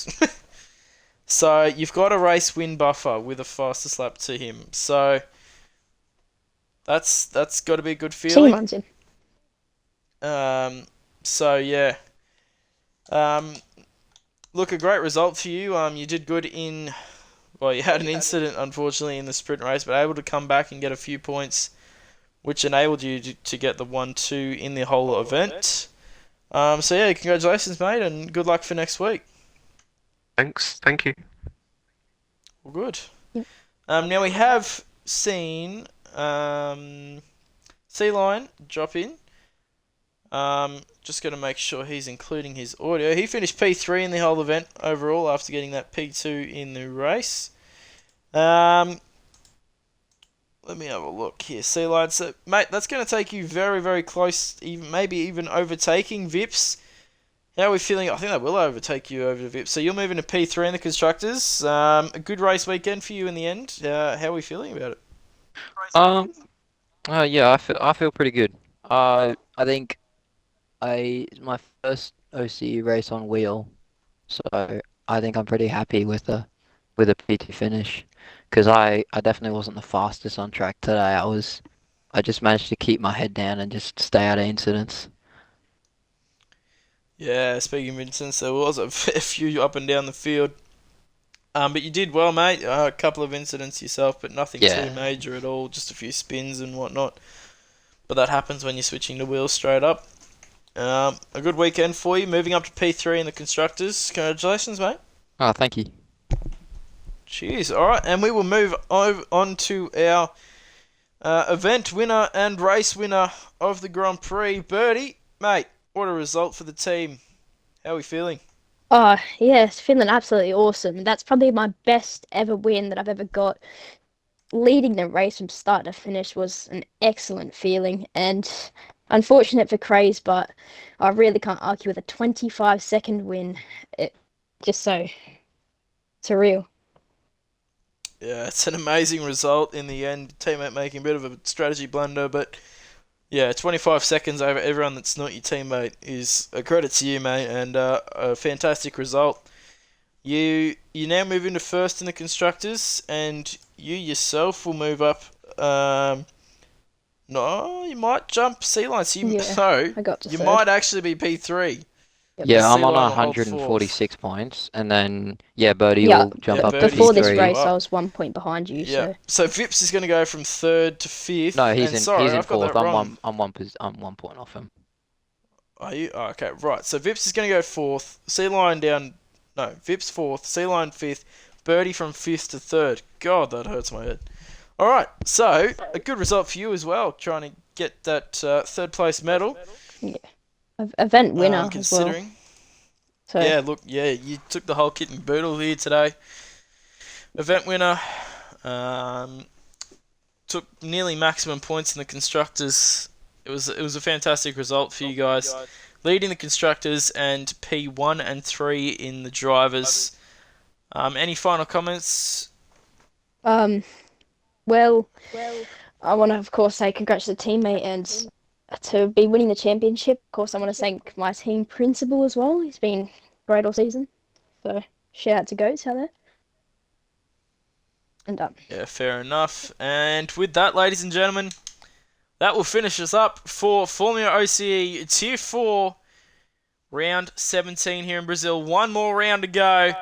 So you've got a race win buffer with a fastest lap to him. So that's got to be a good feeling. So yeah. Look, a great result for you. You did good in. Well, you had an incident, unfortunately, in the sprint race, but able to come back and get a few points, which enabled you to get the 1-2 in the whole event. So yeah, congratulations, mate, and good luck for next week. Thanks. Thank you. Well, good. Yep. Now we have seen Sea-Lion drop in. Just going to make sure he's including his audio. He finished P3 in the whole event overall after getting that P2 in the race. Let me have a look here. Sea-Lion, so, mate, that's going to take you very, very close, maybe even overtaking Vips. How are we feeling? I think that will overtake you over the Vips. So you're moving to P3 in the Constructors. A good race weekend for you in the end. How are we feeling about it? Yeah, I feel pretty good. I think my first OCE race on wheel, so I think I'm pretty happy with the PT finish, because I definitely wasn't the fastest on track today. I just managed to keep my head down and just stay out of incidents. Yeah, speaking of incidents, there was a few up and down the field. But you did well, mate. A couple of incidents yourself, but nothing too major at all. Just a few spins and whatnot. But that happens when you're switching the wheels straight up. A good weekend for you. Moving up to P3 in the Constructors. Congratulations, mate. Oh, thank you. Cheers. All right, and we will move on to our event winner and race winner of the Grand Prix. Birdie, mate, what a result for the team. How are we feeling? Oh, yeah, it's feeling absolutely awesome. That's probably my best ever win that I've ever got. Leading the race from start to finish was an excellent feeling, and unfortunate for Craze, but I really can't argue with a 25-second win. It just so surreal. Yeah, it's an amazing result in the end. Teammate making a bit of a strategy blunder, but yeah, 25 seconds over everyone that's not your teammate is a credit to you, mate, and a fantastic result. You now move into first in the Constructors, and you yourself will move up. No, you might jump Sea-Lion. So you might actually be P3. Yeah, I'm on 146 points, and then Birdie will jump up to before P3. this race, I was 1 point behind you. Yeah. So Vips is going to go from 3rd to 5th. No, he's in 4th. I'm one point off him. Are you? Oh, okay, right. So Vips is going to go 4th. Sea-Lion down. No, Vips 4th. Sea-Lion 5th. Birdie from 5th to 3rd. God, that hurts my head. All right. So a good result for you as well, trying to get that 3rd place medal. Yeah. Event winner considering. As well. So. Yeah, look, you took the whole kit and boodle here today. Event winner. Took nearly maximum points in the Constructors. It was a fantastic result for you guys. Leading the Constructors and P1 and 3 in the Drivers. Any final comments? Well, I want to, of course, say congrats to the teammate and to be winning the championship. Of course, I want to thank my team principal as well. He's been great all season. So, shout out to Goats out there. And done. Yeah, fair enough. And with that, ladies and gentlemen, that will finish us up for FormulaOCE Tier 4, Round 17 here in Brazil. One more round to go.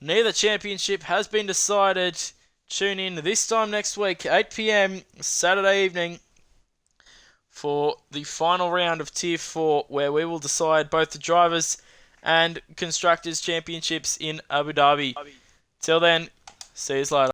Neither championship has been decided. Tune in this time next week, 8 p.m. Saturday evening, for the final round of Tier 4, where we will decide both the Drivers and Constructors Championships in Abu Dhabi. Till then, see you later.